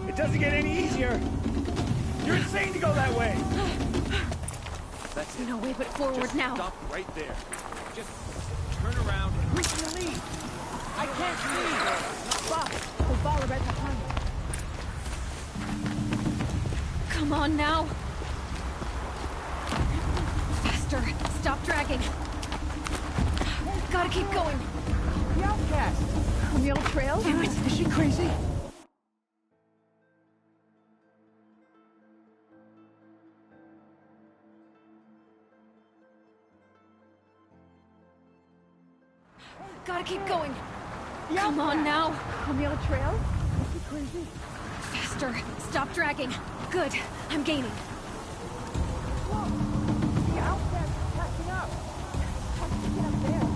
It doesn't get any easier! You're insane to go that way! That's it. No way but forward Just now. Stop right there. Just turn around. Who's gonna lead? I can't see. Stop. Urvala right behind. Come on now. Faster. Stop dragging. Gotta keep going. The outcast. On the old trail? Damn it. Is she crazy? Gotta keep going. Come on now. On the old trail? Is she crazy? Faster. Stop dragging. Good. I'm gaining. The outcast is catching up. How did you get up there?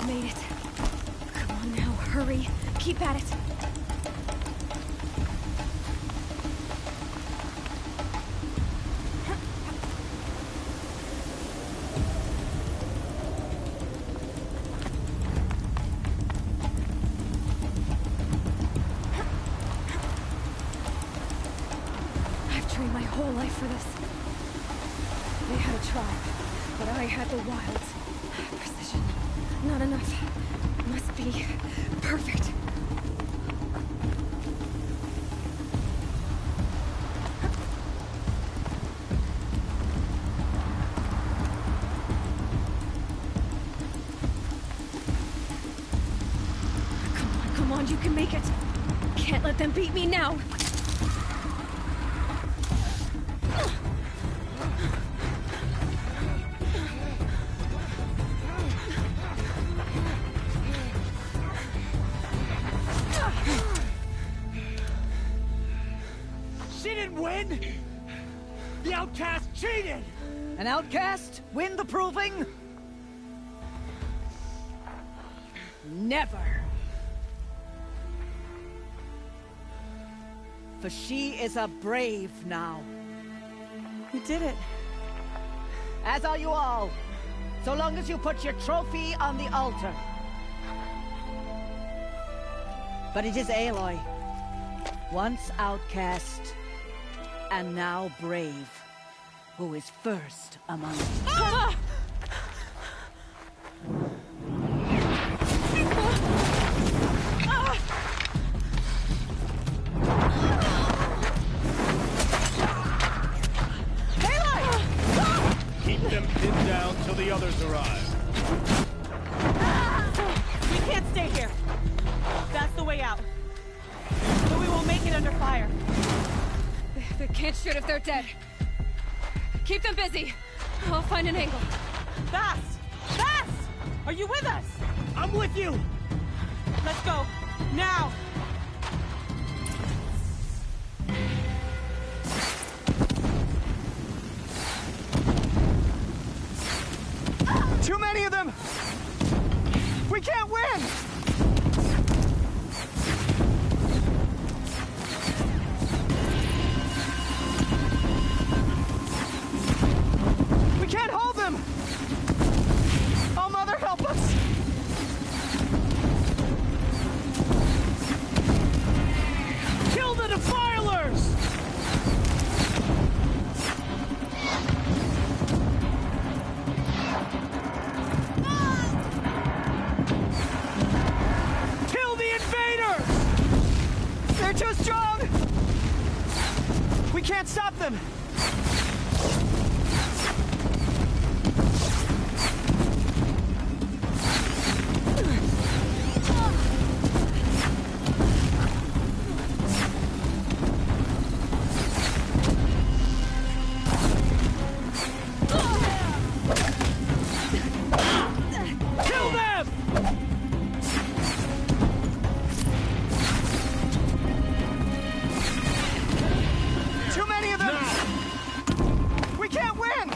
Made it. Come on now, hurry. Keep at it. whole life for this. They had a tribe, but I had the wilds. Precision. Not enough. Must be perfect. Come on, you can make it. Can't let them beat me now. She didn't win! The outcast cheated! An outcast win the proving? Never. For she is a brave now. You did it. As are you all. So long as you put your trophy on the altar. But it is Aloy. Once outcast, and now brave, who is first among us. Ah! Keep them pinned down till the others arrive. We can't stay here. That's the way out. But we won't make it under fire. They can't shoot if they're dead. Keep them busy. I'll find an angle. Fast! Fast! Are you with us? I'm with you! Let's go. Now! Too many of them! We can't win! We can't hold them! Oh, Mother, help us! Kill the defilers! Kill the invaders! They're too strong! We can't stop them! Kill them! Too many of them! We can't win!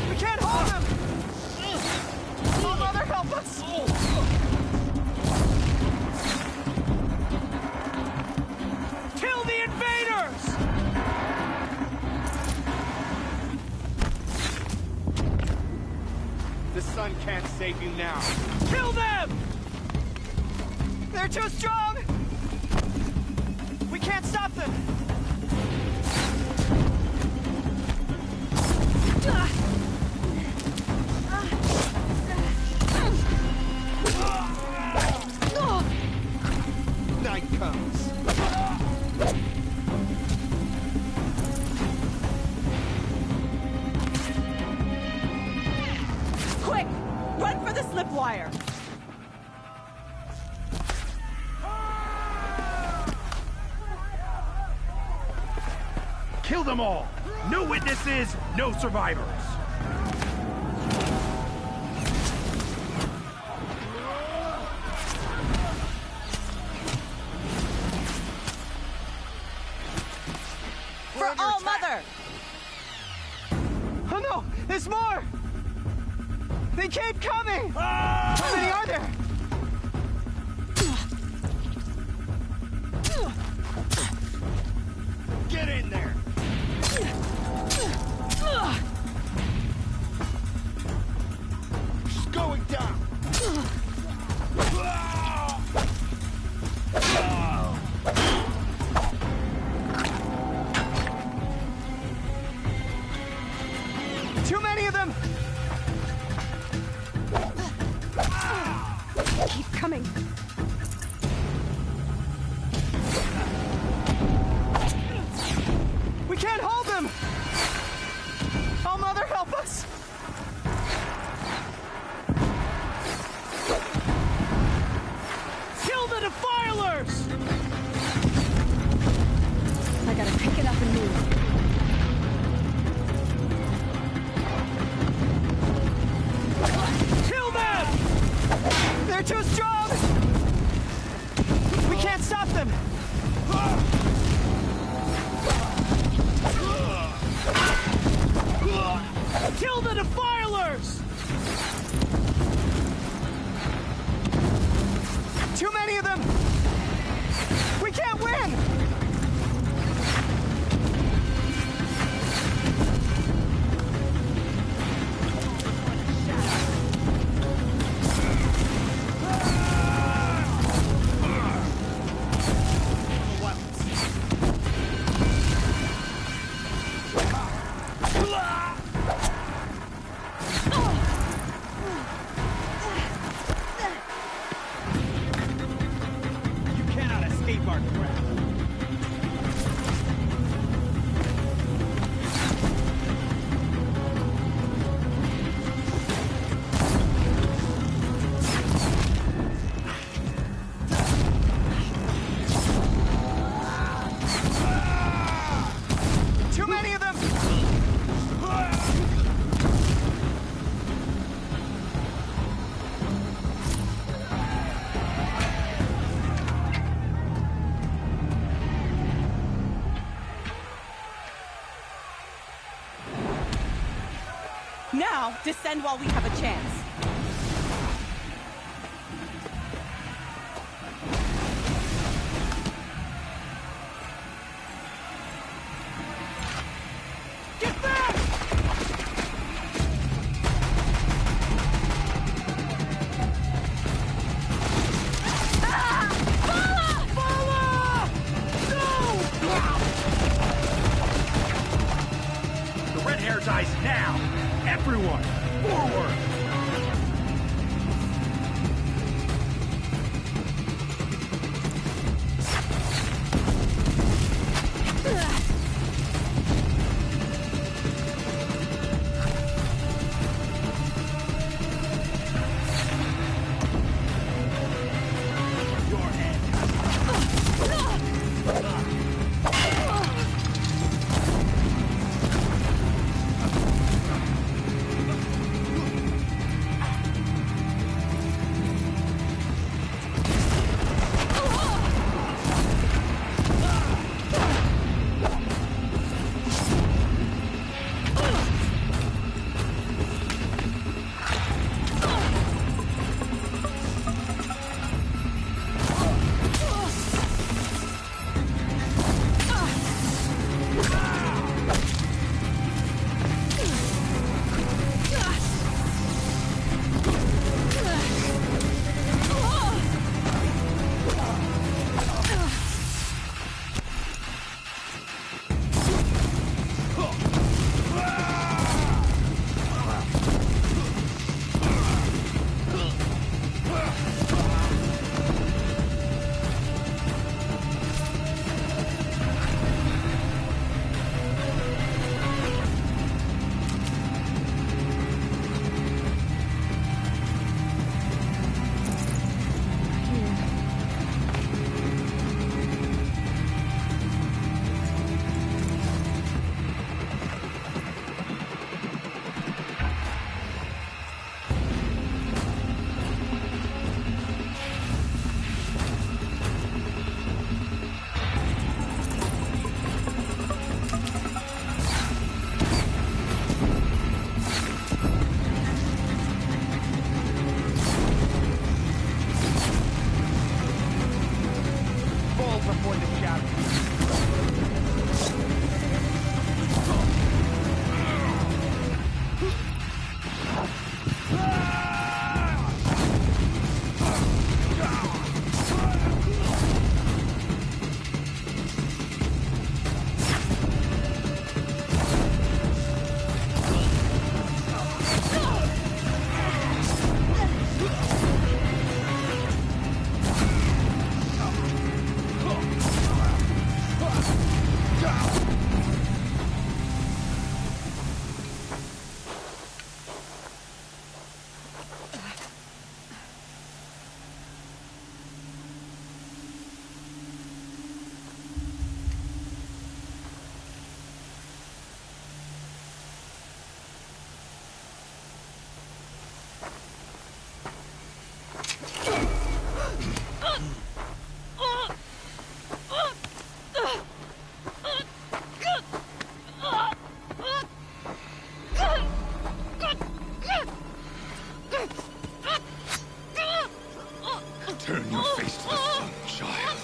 We can't hold them! Oh, Mother, help us! Kill the invaders! The sun can't save you now. Kill them! They're too strong! We can't stop them! Night comes. Quick! Run for the slip wire! Kill them all! No witnesses, no survivors! For All Mother! Oh no! There's more! They keep coming! How many are there? Get in there! She's going down! Now, descend while we have a chance. Turn your face to the sun, child.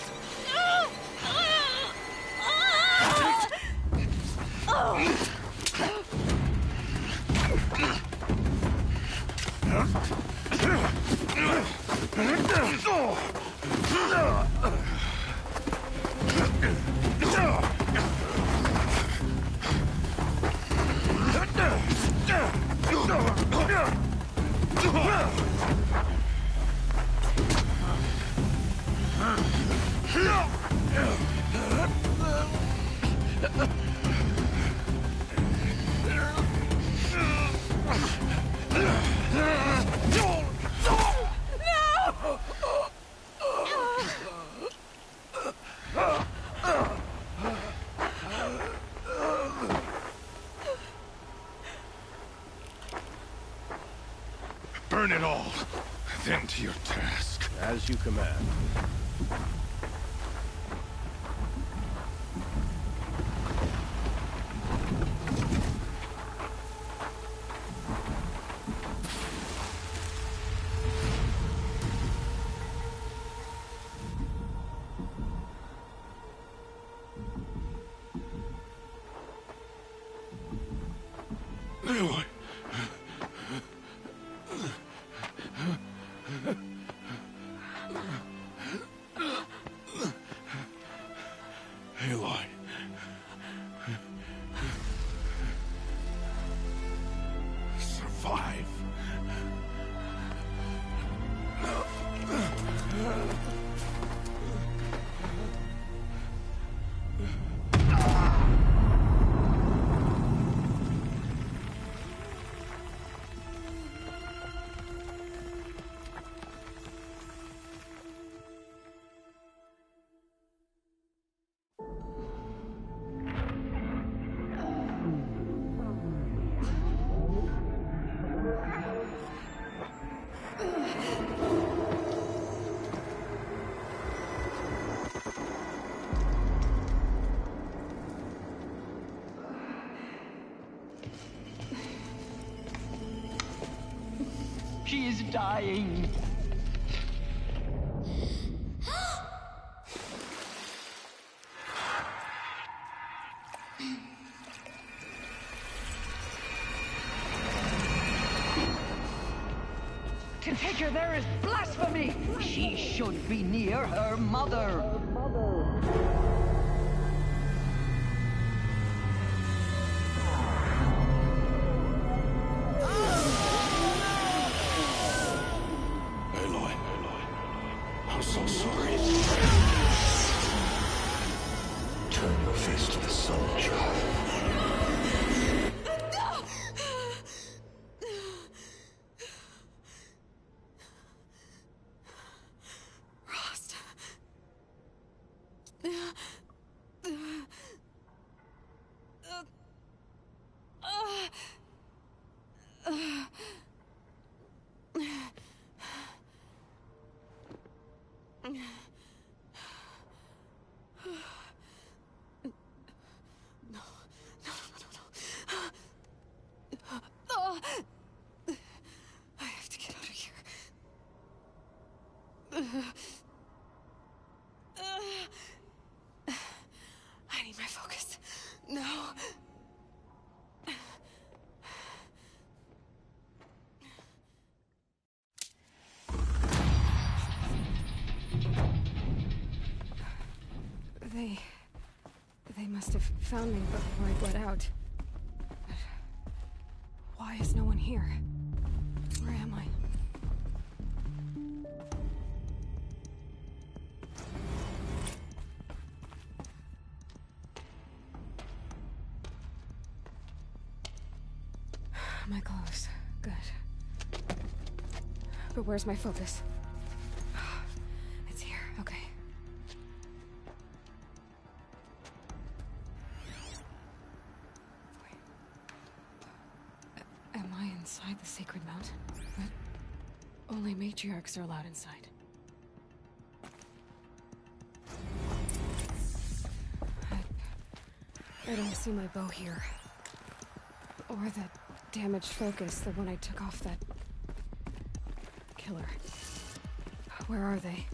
Burn it all, then to your task. As you command. Aloy. Survive. She is dying. To take her there is blasphemy! She should be near her mother. Aloy. I'm so sorry. Turn your face to the sun, child. I have to get out of here. I need my focus. No. They must have found me before I bled out. But why is no one here? Where am I? My clothes. Good. But where's my focus? It's here. Okay. Am I inside the sacred mount? But only matriarchs are allowed inside. I don't see my bow here. Or that damaged focus, the one I took off that killer. Where are they?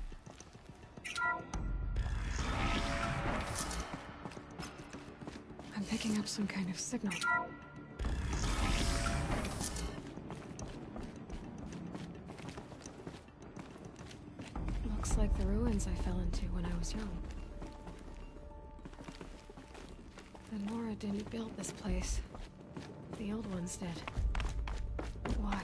I'm picking up some kind of signal. Looks like the ruins I fell into when I was young. The Nora didn't build this place. The old ones did. Why?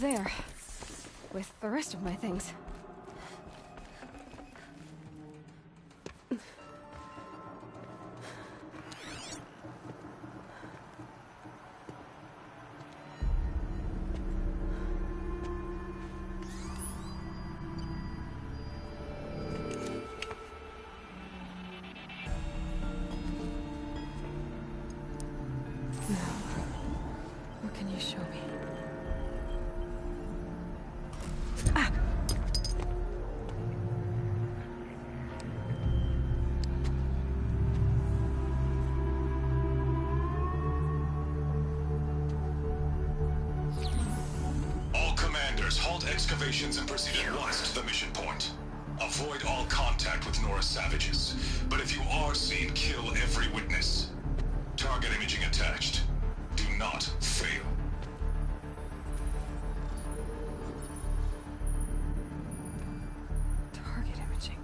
There. With the rest of my things. Please show me. All commanders, halt excavations and proceed at once to the mission point. Avoid all contact with Nora savages. But if you are seen, kill every witness. Target imaging attached. Do not fail. Target imaging.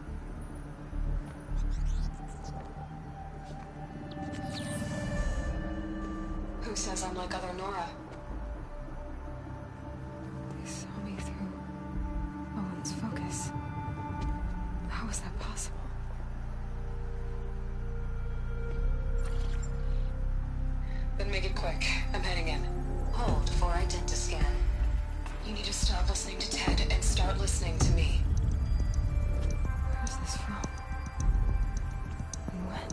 Who says I'm like other Nora? They saw me through Owen's focus. How is that possible? Then make it quick. I'm heading in. Hold for identiscan. You need to stop listening to Ted and start listening to me. Where's this from? And when?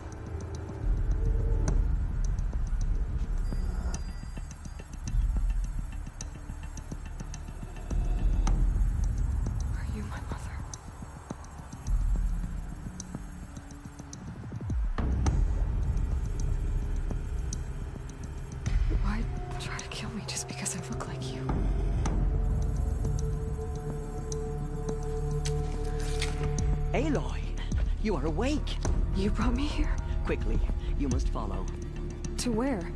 Are you my mother? Why try to kill me just because I look like you? Aloy, you are awake. You brought me here? Quickly, you must follow. To where?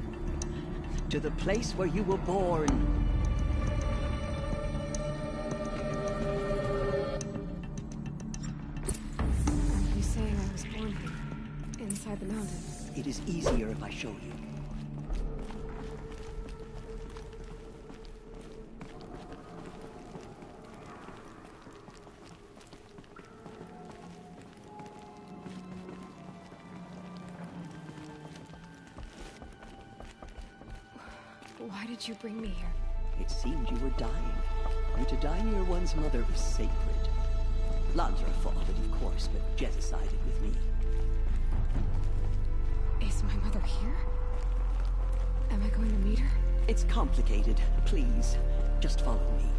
To the place where you were born. Are you saying I was born here? Inside the mountain? It is easier if I show you. Why did you bring me here? It seemed you were dying, and to die near one's mother is sacred. Lansra fought it, of course, but Jezza sided with me. Is my mother here? Am I going to meet her? It's complicated. Please, just follow me.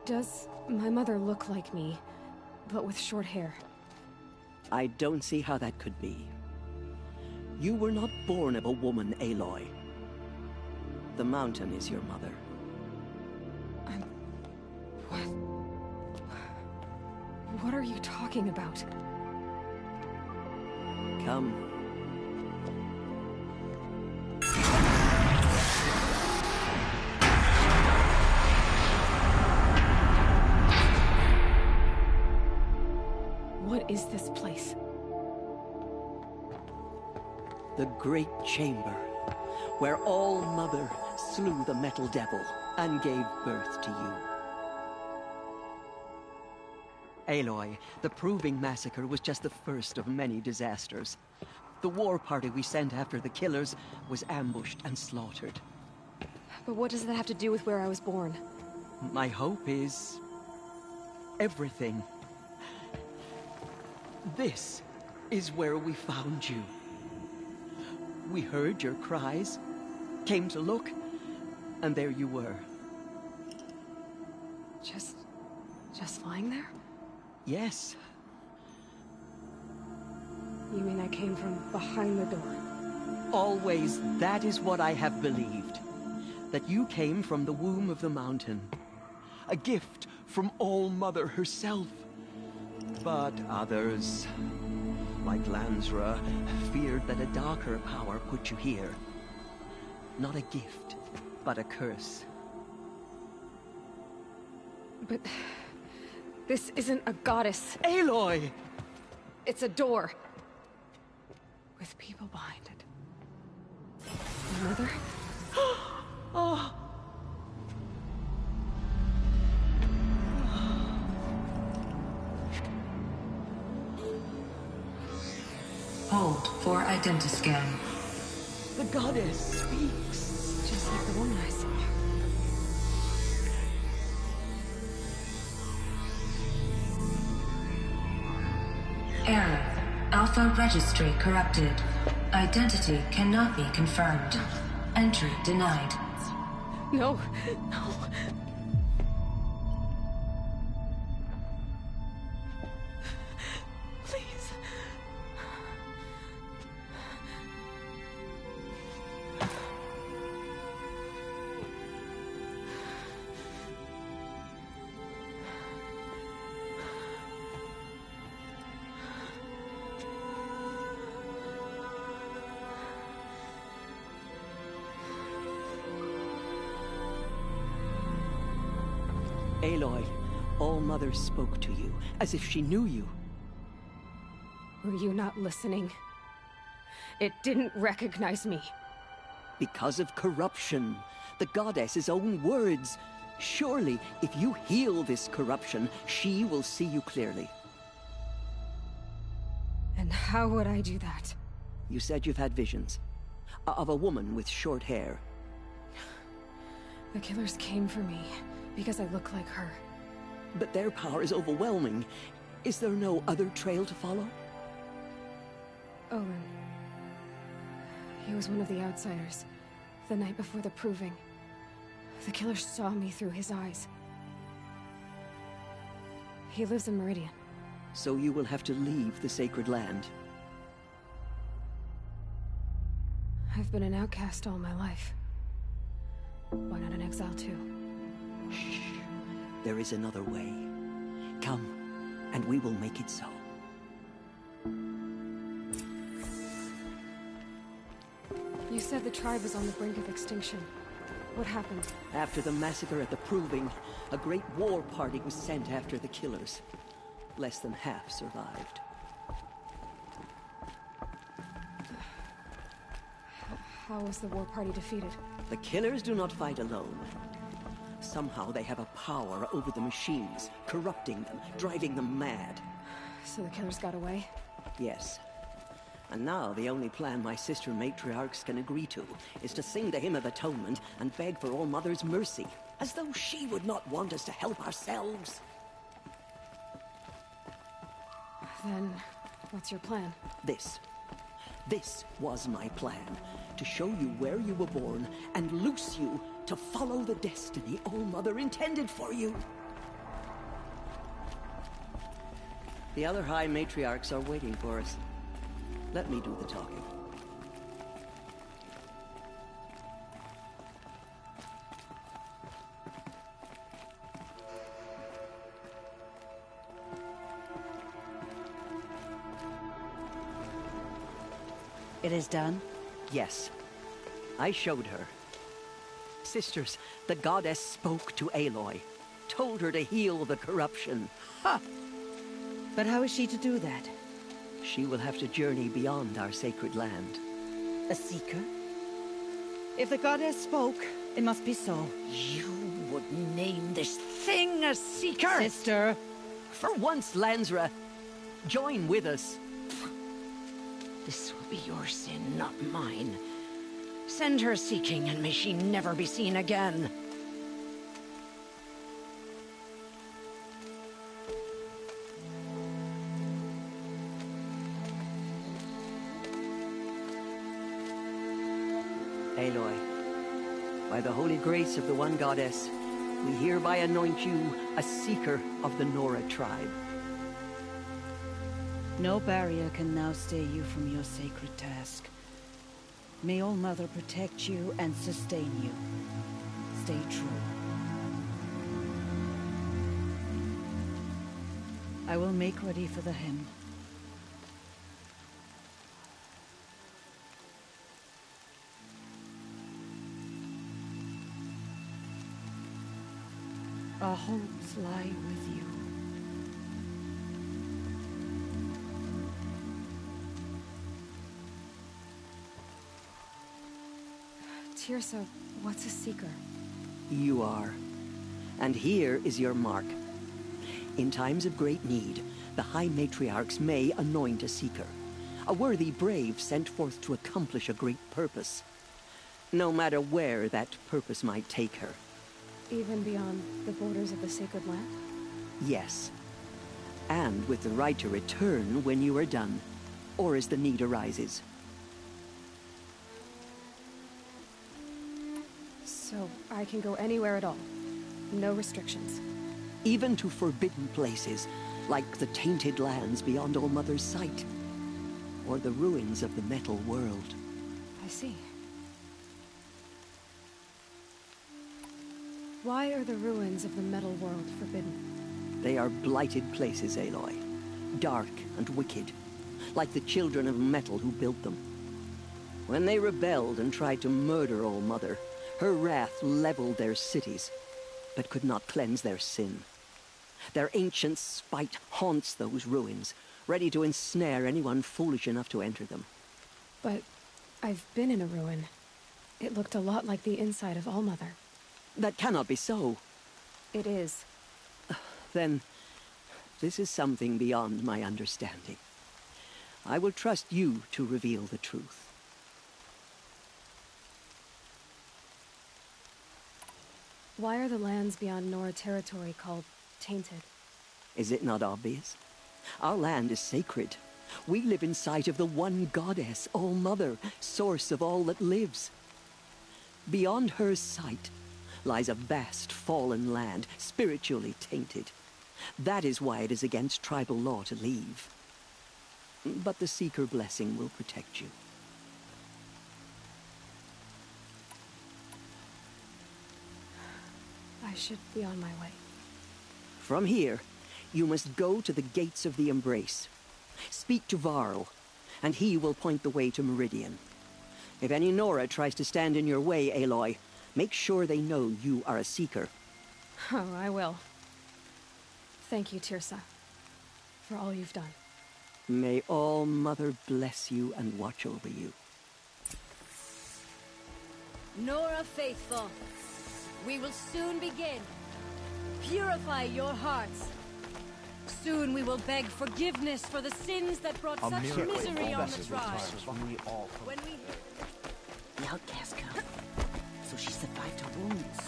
Does my mother look like me, but with short hair? I don't see how that could be. You were not born of a woman, Aloy. The mountain is your mother. What are you talking about? Come. What is this place? The Great Chamber, where All Mother slew the Metal Devil and gave birth to you. Aloy, the Proving Massacre was just the first of many disasters. The war party we sent after the killers was ambushed and slaughtered. But what does that have to do with where I was born? My hope is... everything. This is where we found you. We heard your cries, came to look, and there you were. Just lying there? Yes. You mean I came from behind the door? Always, that is what I have believed. That you came from the womb of the mountain. A gift from All Mother herself. But others, like Lansra, feared that a darker power put you here. Not a gift, but a curse. But... this isn't a goddess. Aloy! It's a door. With people behind it. My mother? Oh! Hold for identiscan. The goddess speaks. Just like the woman I saw. Alpha registry corrupted. Identity cannot be confirmed. Entry denied. No, no. Please. Aloy, All-Mother spoke to you, as if she knew you. Were you not listening? It didn't recognize me. Because of corruption. The goddess's own words. Surely, if you heal this corruption, she will see you clearly. And how would I do that? You said you've had visions. Of a woman with short hair. The killers came for me because I look like her. But their power is overwhelming. Is there no other trail to follow? Owen. He was one of the outsiders. The night before the proving. The killer saw me through his eyes. He lives in Meridian. So you will have to leave the sacred land. I've been an outcast all my life. Why not an exile too? Shh. There is another way. Come, and we will make it so. You said the tribe was on the brink of extinction. What happened? After the massacre at the Proving, a great war party was sent after the killers. Less than half survived. How was the war party defeated? The killers do not fight alone. Somehow they have a power over the machines, corrupting them, driving them mad. So the killers got away? Yes. And now the only plan my sister matriarchs can agree to is to sing the Hymn of Atonement and beg for All-Mother's mercy, as though she would not want us to help ourselves. Then, what's your plan? This was my plan. To show you where you were born and loose you to follow the destiny All-Mother intended for you. The other High Matriarchs are waiting for us. Let me do the talking. It is done? Yes. I showed her. Sisters, the goddess spoke to Aloy. Told her to heal the corruption. Ha! But how is she to do that? She will have to journey beyond our sacred land. A seeker? If the goddess spoke, it must be so. You would name this thing a seeker? Sister! For once, Lansra, join with us. This will be your sin, not mine. Send her seeking, and may she never be seen again. Aloy, by the holy grace of the one goddess, we hereby anoint you a seeker of the Nora tribe. No barrier can now stay you from your sacred task. May All-Mother protect you and sustain you. Stay true. I will make ready for the hymn. Our hopes lie with you. Tirsa, what's a seeker? You are. And here is your mark. In times of great need, the High Matriarchs may anoint a seeker. A worthy brave sent forth to accomplish a great purpose. No matter where that purpose might take her. Even beyond the borders of the sacred land? Yes. And with the right to return when you are done. or as the need arises. So I can go anywhere at all. No restrictions. Even to forbidden places, like the tainted lands beyond All Mother's sight, or the ruins of the metal world. I see. Why are the ruins of the metal world forbidden? They are blighted places, Aloy. Dark and wicked, like the children of metal who built them. When they rebelled and tried to murder All Mother, her wrath leveled their cities, but could not cleanse their sin. Their ancient spite haunts those ruins, ready to ensnare anyone foolish enough to enter them. But I've been in a ruin. It looked a lot like the inside of All Mother. That cannot be so. It is. Then, this is something beyond my understanding. I will trust you to reveal the truth. Why are the lands beyond Nora territory called tainted? Is it not obvious? Our land is sacred. We live in sight of the one goddess, All Mother, source of all that lives. Beyond her sight lies a vast fallen land, spiritually tainted. That is why it is against tribal law to leave. But the Seeker blessing will protect you. I should be on my way. From here, you must go to the gates of the Embrace. Speak to Varl, and he will point the way to Meridian. If any Nora tries to stand in your way, Aloy, make sure they know you are a Seeker. Oh, I will. Thank you, Tirsa, for all you've done. May All Mother bless you and watch over you. Nora Faithful, we will soon begin. Purify your hearts. Soon we will beg forgiveness for the sins that brought such misery on the tribe. When we... The outcast come, so she survived her wounds.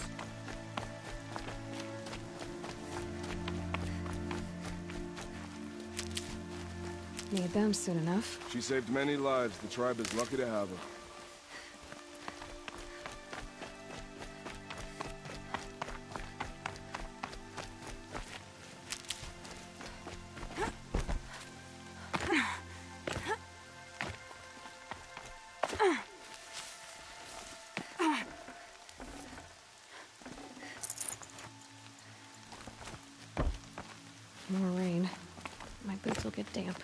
Need them soon enough. She saved many lives. The tribe is lucky to have her. More rain. My boots will get damp.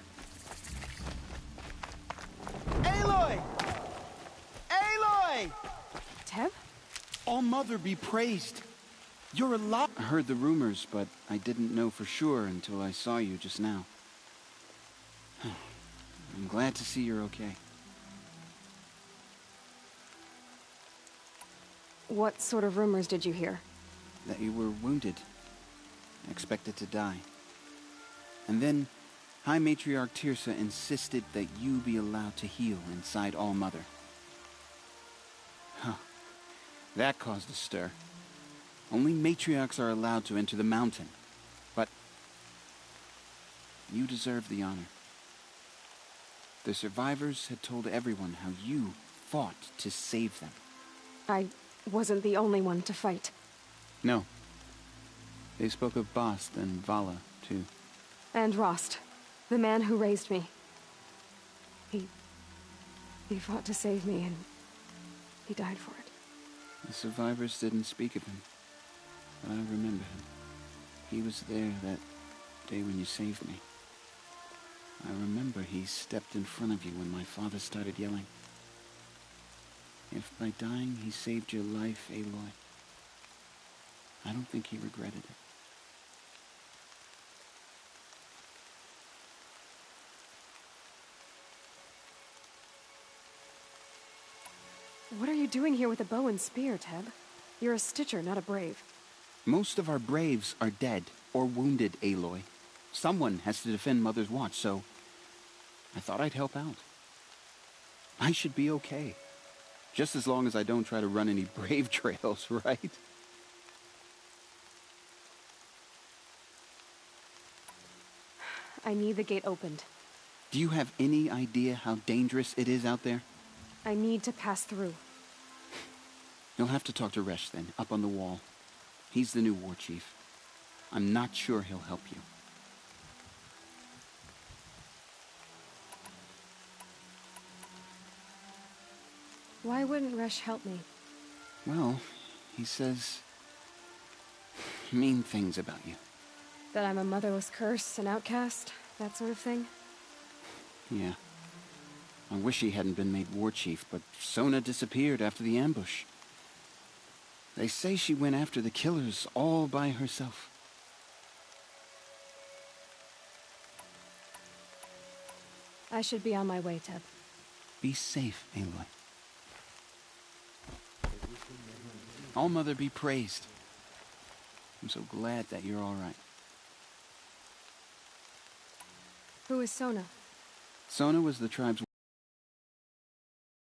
Aloy! Aloy! Teb? All Mother be praised. You're alive. I heard the rumors, but I didn't know for sure until I saw you just now. I'm glad to see you're okay. What sort of rumors did you hear? That you were wounded. Expected to die. And then, High Matriarch Tirsa insisted that you be allowed to heal inside All Mother. Huh. That caused a stir. Only matriarchs are allowed to enter the mountain. But you deserve the honor. The survivors had told everyone how you fought to save them. I wasn't the only one to fight. No. They spoke of Bast and Vala, too. And Rost, the man who raised me. He fought to save me, and he died for it. The survivors didn't speak of him, but I remember him. He was there that day when you saved me. I remember he stepped in front of you when my father started yelling. If by dying he saved your life, Aloy, I don't think he regretted it. What are you doing here with a bow and spear, Teb? You're a Stitcher, not a Brave. Most of our Braves are dead or wounded, Aloy. Someone has to defend Mother's Watch, so I thought I'd help out. I should be okay. Just as long as I don't try to run any Brave trails, right? I need the gate opened. Do you have any idea how dangerous it is out there? I need to pass through. You'll have to talk to Resh then, up on the wall. He's the new war chief. I'm not sure he'll help you. Why wouldn't Resh help me? Well, he says mean things about you. That I'm a motherless curse, an outcast, that sort of thing? Yeah. I wish he hadn't been made war chief, but Sona disappeared after the ambush. They say she went after the killers all by herself. I should be on my way, Teb. Be safe, Aloy. All-Mother be praised. I'm so glad that you're all right. Who is Sona? Sona was the tribe's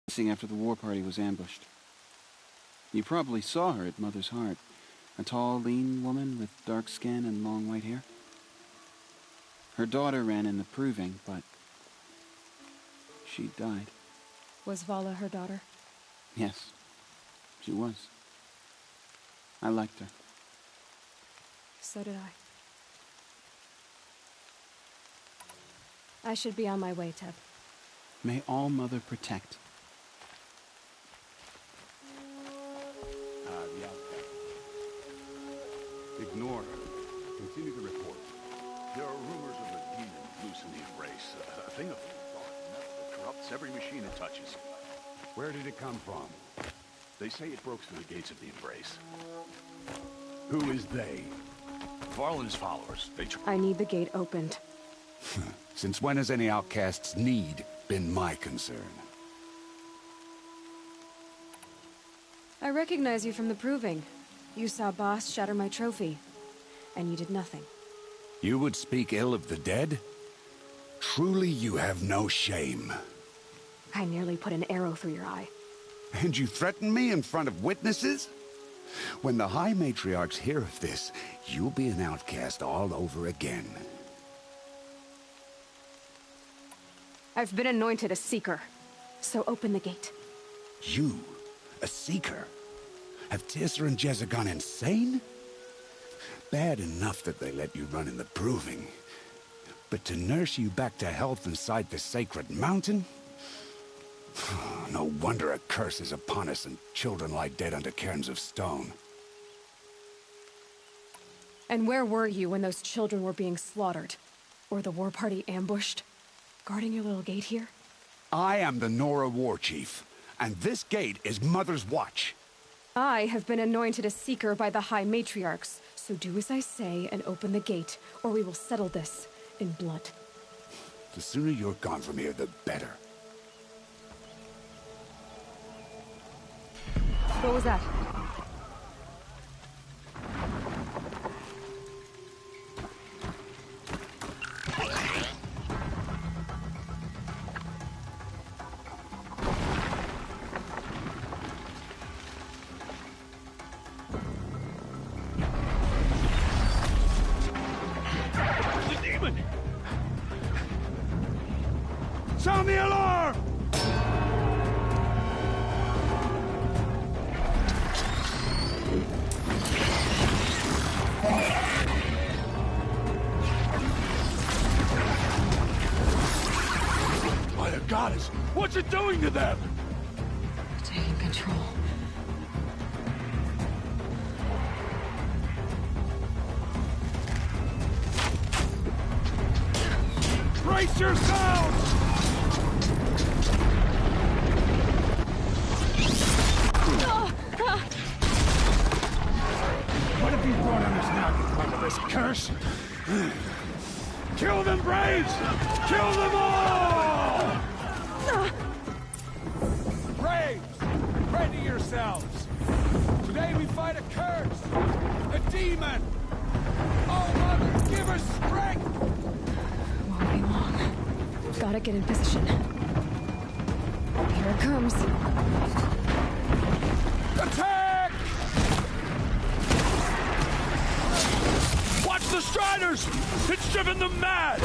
missing after the war party was ambushed. You probably saw her at Mother's Heart. A tall, lean woman with dark skin and long white hair. Her daughter ran in the proving, but she died. Was Vala her daughter? Yes, she was. I liked her. So did I. I should be on my way, Teb. May All-Mother protect. The outcast. Ignore her. Continue the report. There are rumors of a demon loose in the Embrace. A thing of dark metal that corrupts every machine it touches. Where did it come from? They say it broke through the gates of the Embrace. Who is they? Varl and his followers. I need the gate opened. Since when has any outcast's need been my concern? I recognize you from the proving. You saw Boss shatter my trophy. And you did nothing. You would speak ill of the dead? Truly you have no shame. I nearly put an arrow through your eye. And you threaten me in front of witnesses? When the High Matriarchs hear of this, you'll be an outcast all over again. I've been anointed a Seeker, so open the gate. You? A Seeker? Have Tissa and Jezza gone insane? Bad enough that they let you run in the proving. But to nurse you back to health inside the sacred mountain? No wonder a curse is upon us and children lie dead under cairns of stone. And where were you when those children were being slaughtered? Or the war party ambushed? Guarding your little gate here? I am the Nora War Chief, and this gate is Mother's watch. I have been anointed a Seeker by the High Matriarchs, so do as I say and open the gate, or we will settle this in blood. The sooner you're gone from here, the better. What was that? The demon! Sound the alarm! By the goddess, what's it doing to them? Taking control. Brace yourselves! What have you brought on us now, you motherless curse? Kill them, Braves! Kill them all! Braves, ready yourselves! Today we fight a curse! A demon! Oh, Mother, give us strength! Won't be long. Gotta get in position. Here it comes. Attack! Watch the Striders! It's driven them mad!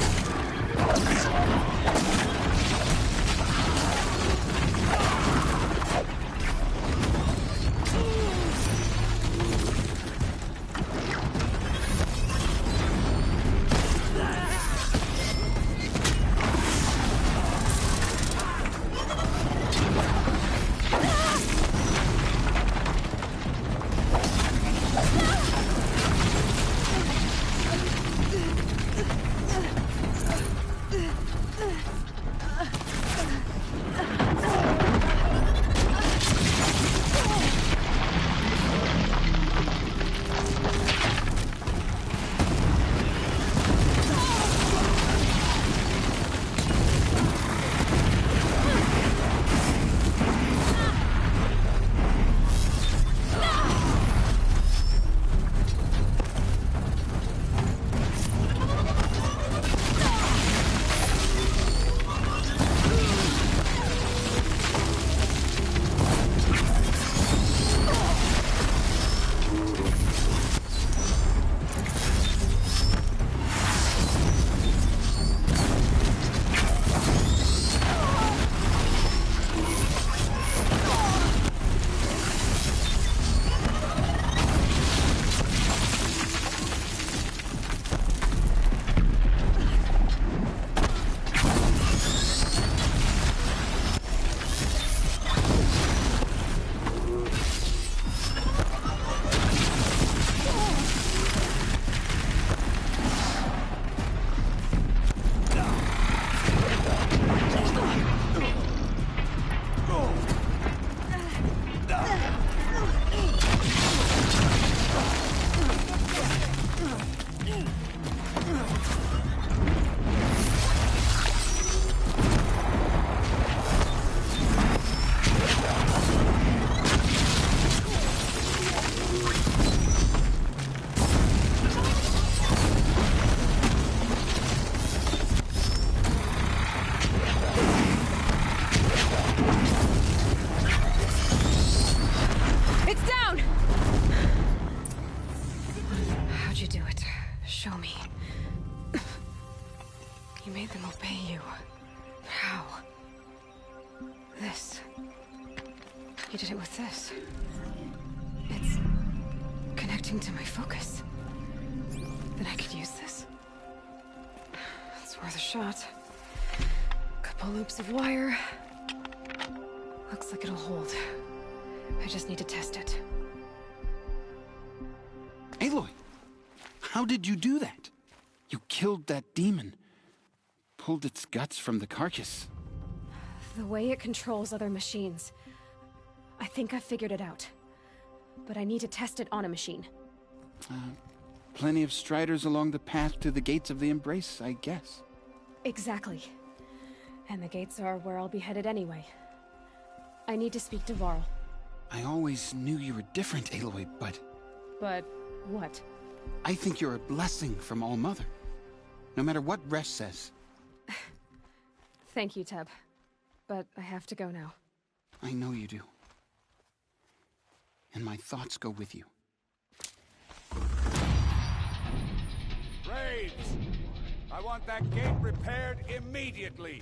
How'd you do it? Show me. You made them obey you. How? This. You did it with this. It's connecting to my focus. Then I could use this. It's worth a shot. Couple loops of wire. Looks like it'll hold. I just need to test it. Aloy! How did you do that? You killed that demon. Pulled its guts from the carcass. The way it controls other machines. I think I figured it out. But I need to test it on a machine. Plenty of striders along the path to the gates of the Embrace, I guess. Exactly. And the gates are where I'll be headed anyway. I need to speak to Varl. I always knew you were different, Aloy, but... But what? I think you're a blessing from All-Mother. No matter what Resh says. Thank you, Teb. But I have to go now. I know you do. And my thoughts go with you. Braves! I want that gate repaired immediately.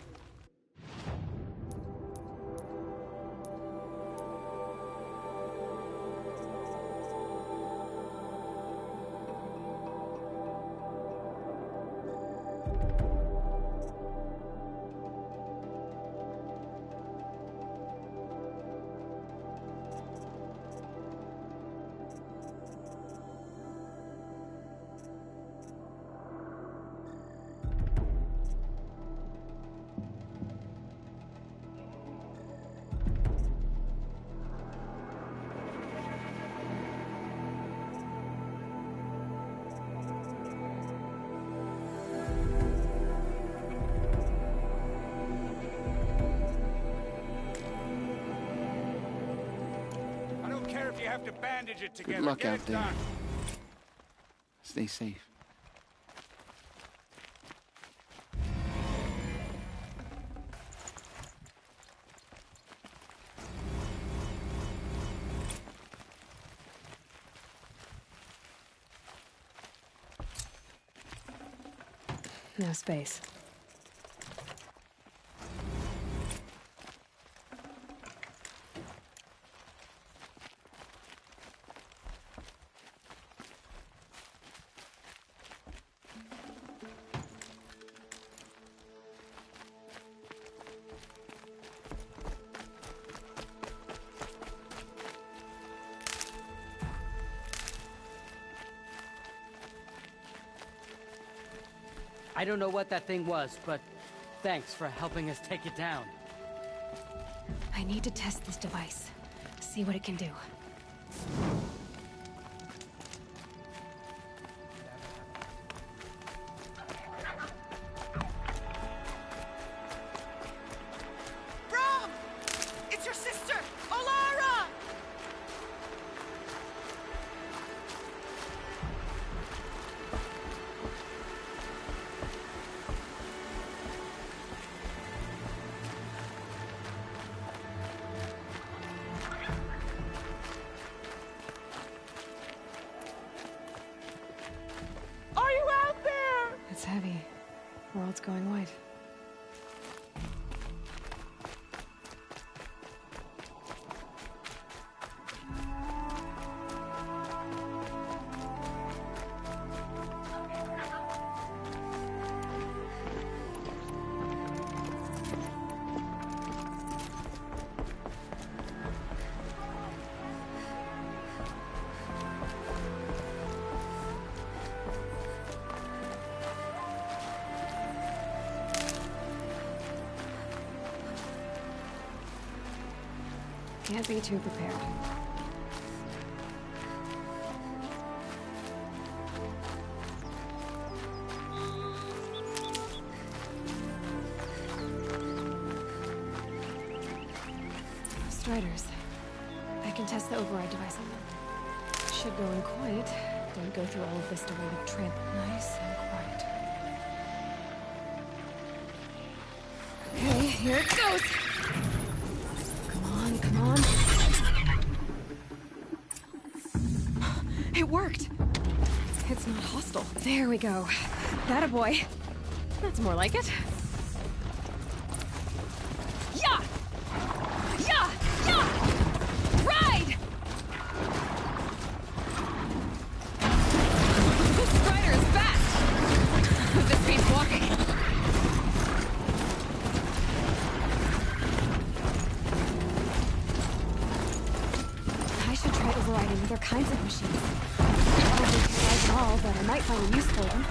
You have to bandage it together. Good luck Get out it there. done. Stay safe. No space. I don't know what that thing was, but thanks for helping us take it down. I need to test this device. See what it can do. Brom! It's your sister, Olara! Are you out there? It's heavy. World's going white. Can't be too prepared. Striders. I can test the override device on them. Should go in quiet. Don't go through all of this the way to tramp. Nice and quiet. Okay, here it goes! Come on. It worked! It's not pistol. There we go. That a boy. That's more like it. Yeah! Yeah! Yeah! Ride! This rider is fast! This beats walking. I should try overriding other kinds of machines. Probably can't ride them all, but I might find a use for them.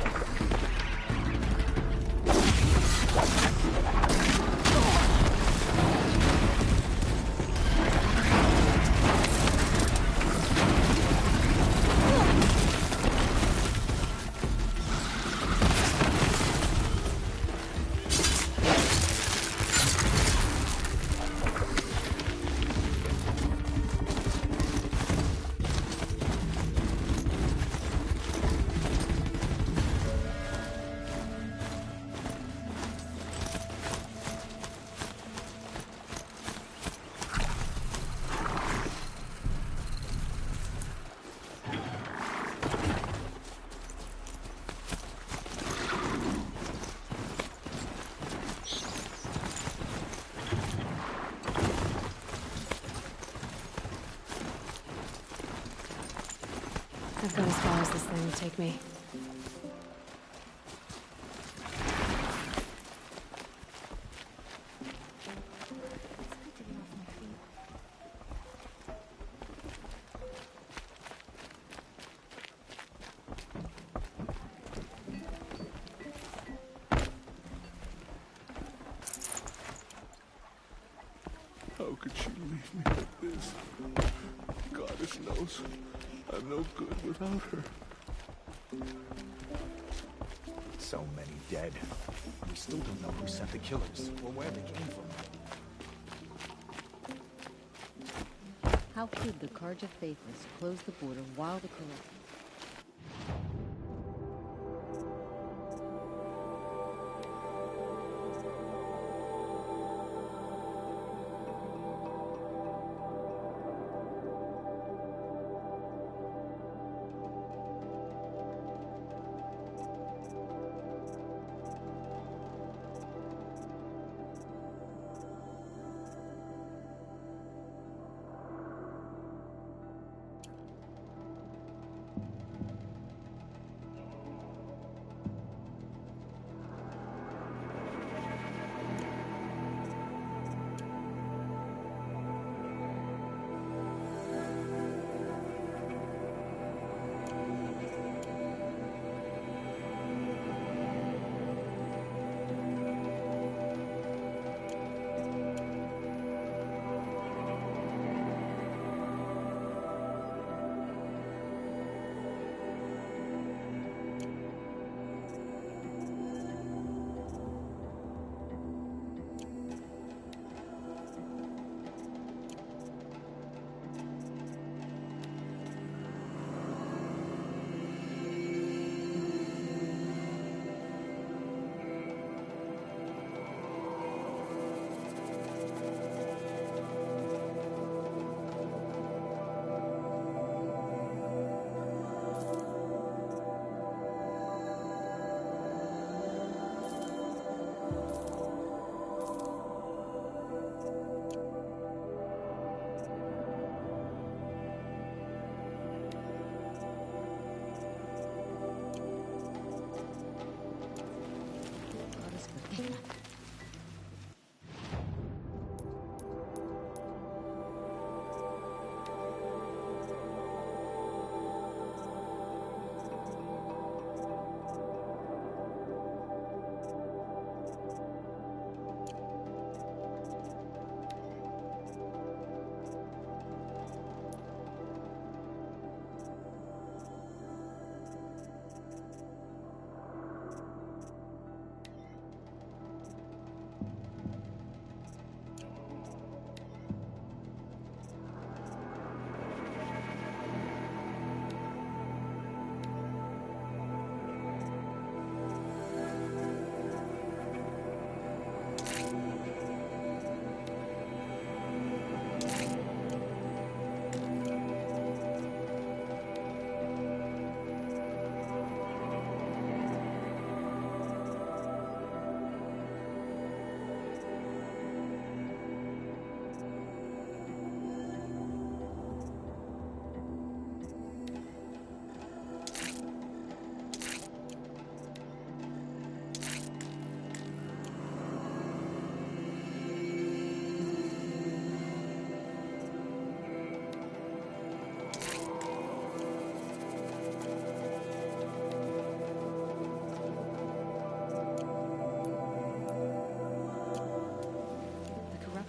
I've got as far as this thing will take me. How could she leave me like this? Goddess knows I'm no good without her. So many dead. We still don't know who sent the killers or where they came from. How could the Carja Faithless close the border while the corrupt...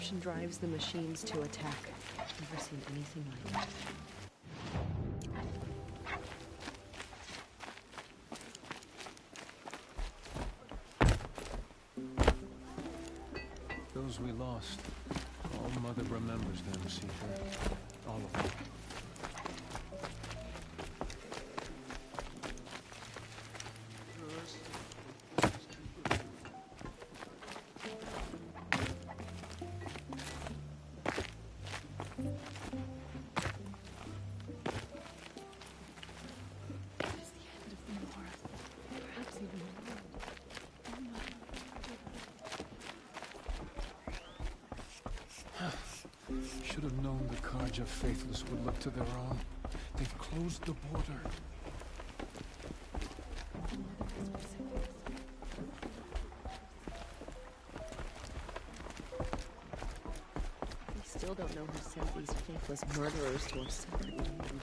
corruption drives the machines to attack. Never seen anything like it. Those we lost. All Mother remembers them, Seeker. All of them. Should have known the Karja faithless would look to their own. They've closed the border. We still don't know who sent these faithless murderers to our separate land.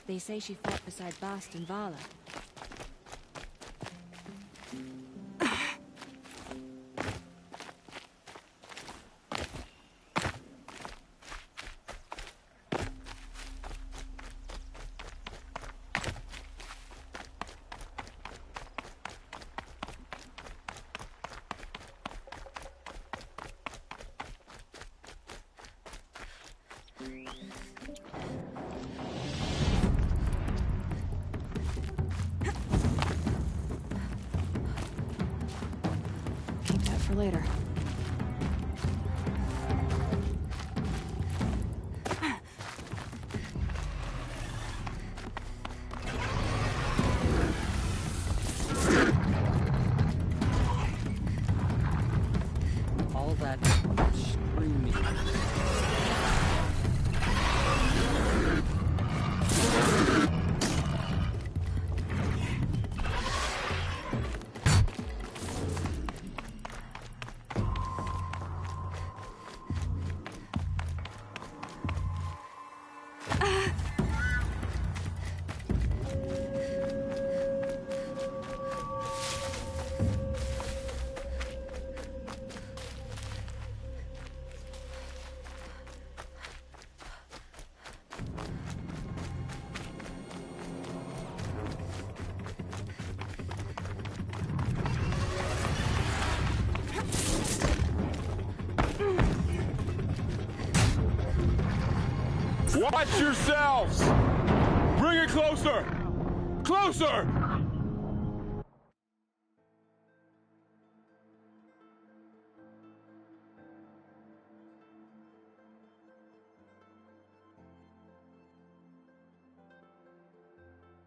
They say she fought beside Bast and Vala. Keep that for later. All that screaming. Watch yourselves! Bring it closer! Closer!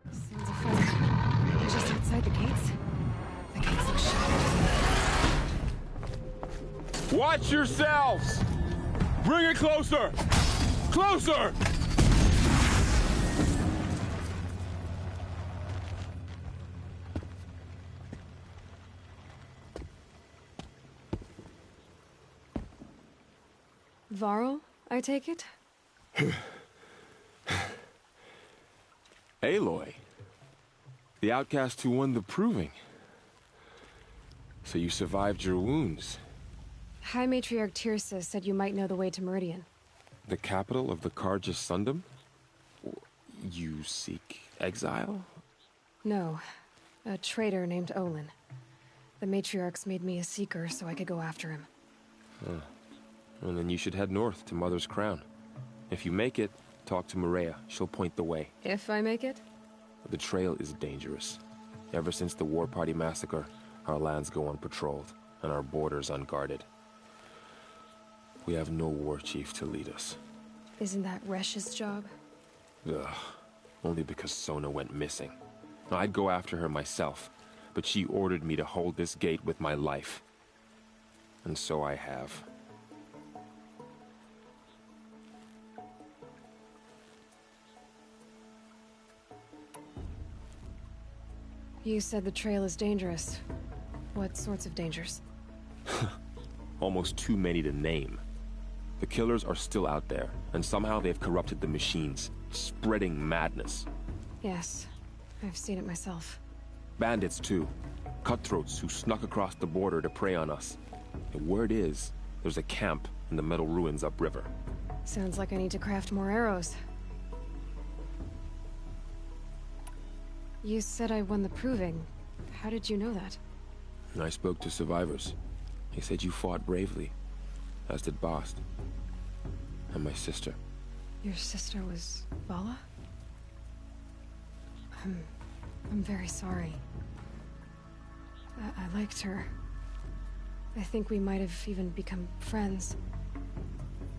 Sounds a fight. They're just outside the gates. The gates look shut. Watch yourselves! Bring it closer! Closer! Varl, I take it? Aloy. The outcast who won the proving. So you survived your wounds. High Matriarch Tirsa said you might know the way to Meridian. The capital of the Karja Sundom? You seek exile? No. A traitor named Olin. The Matriarchs made me a seeker so I could go after him. Huh. Well, then you should head north to Mother's Crown. If you make it, talk to Maria. She'll point the way. If I make it? The trail is dangerous. Ever since the War Party massacre, our lands go unpatrolled, and our borders unguarded. We have no war chief to lead us. Isn't that Resh's job? Ugh. Only because Sona went missing. I'd go after her myself, but she ordered me to hold this gate with my life. And so I have. You said the trail is dangerous. What sorts of dangers? Almost too many to name. The killers are still out there, and somehow they've corrupted the machines, spreading madness. Yes, I've seen it myself. Bandits, too. Cutthroats who snuck across the border to prey on us. The word is, there's a camp in the metal ruins upriver. Sounds like I need to craft more arrows. You said I won the proving. How did you know that? I spoke to survivors. They said you fought bravely, as did Bast. And my sister. Your sister was Vala? I'm very sorry. I liked her. I think we might have even become friends.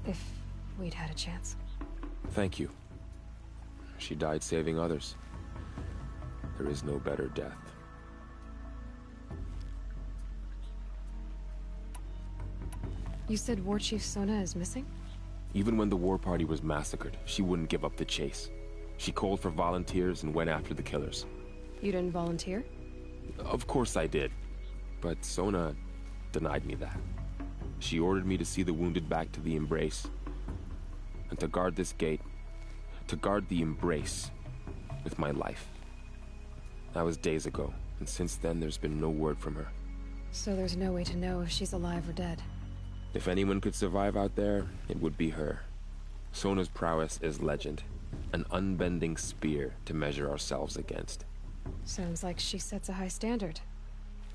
If we'd had a chance. Thank you. She died saving others. There is no better death. You said War Chief Sona is missing? Even when the war party was massacred, she wouldn't give up the chase. She called for volunteers and went after the killers. You didn't volunteer? Of course I did. But Sona denied me that. She ordered me to see the wounded back to the Embrace. And to guard this gate. To guard the Embrace. With my life. That was days ago, and since then there's been no word from her. So there's no way to know if she's alive or dead. If anyone could survive out there, it would be her. Sona's prowess is legend. An unbending spear to measure ourselves against. Sounds like she sets a high standard.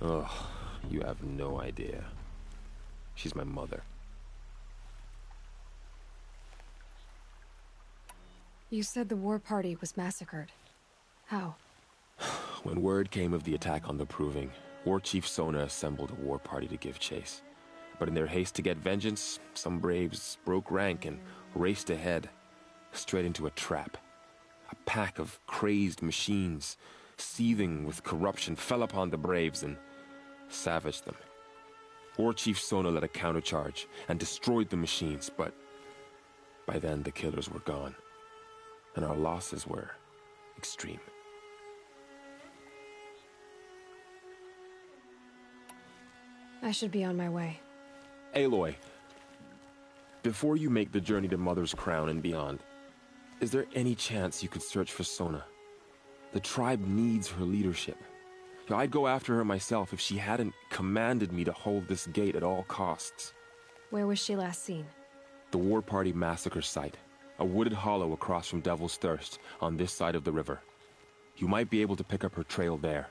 Ugh, you have no idea. She's my mother. You said the war party was massacred. How? When word came of the attack on the Proving, War Chief Sona assembled a war party to give chase. But in their haste to get vengeance, some braves broke rank and raced ahead, straight into a trap. A pack of crazed machines, seething with corruption, fell upon the braves and savaged them. War Chief Sona led a countercharge and destroyed the machines, but by then the killers were gone, and our losses were extreme. I should be on my way. Aloy, before you make the journey to Mother's Crown and beyond, is there any chance you could search for Sona? The tribe needs her leadership. I'd go after her myself if she hadn't commanded me to hold this gate at all costs. Where was she last seen? The War Party massacre site. A wooded hollow across from Devil's Thirst, on this side of the river. You might be able to pick up her trail there.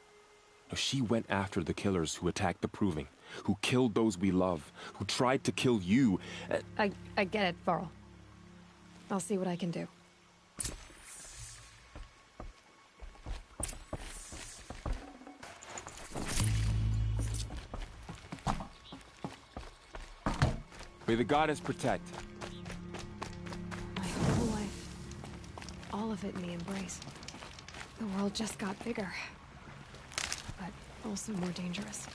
Now, she went after the killers who attacked the Proving, who killed those we love, who tried to kill you. I get it, Varl. I'll see what I can do. May the goddess protect. My whole life. All of it in the Embrace. The world just got bigger. But also more dangerous.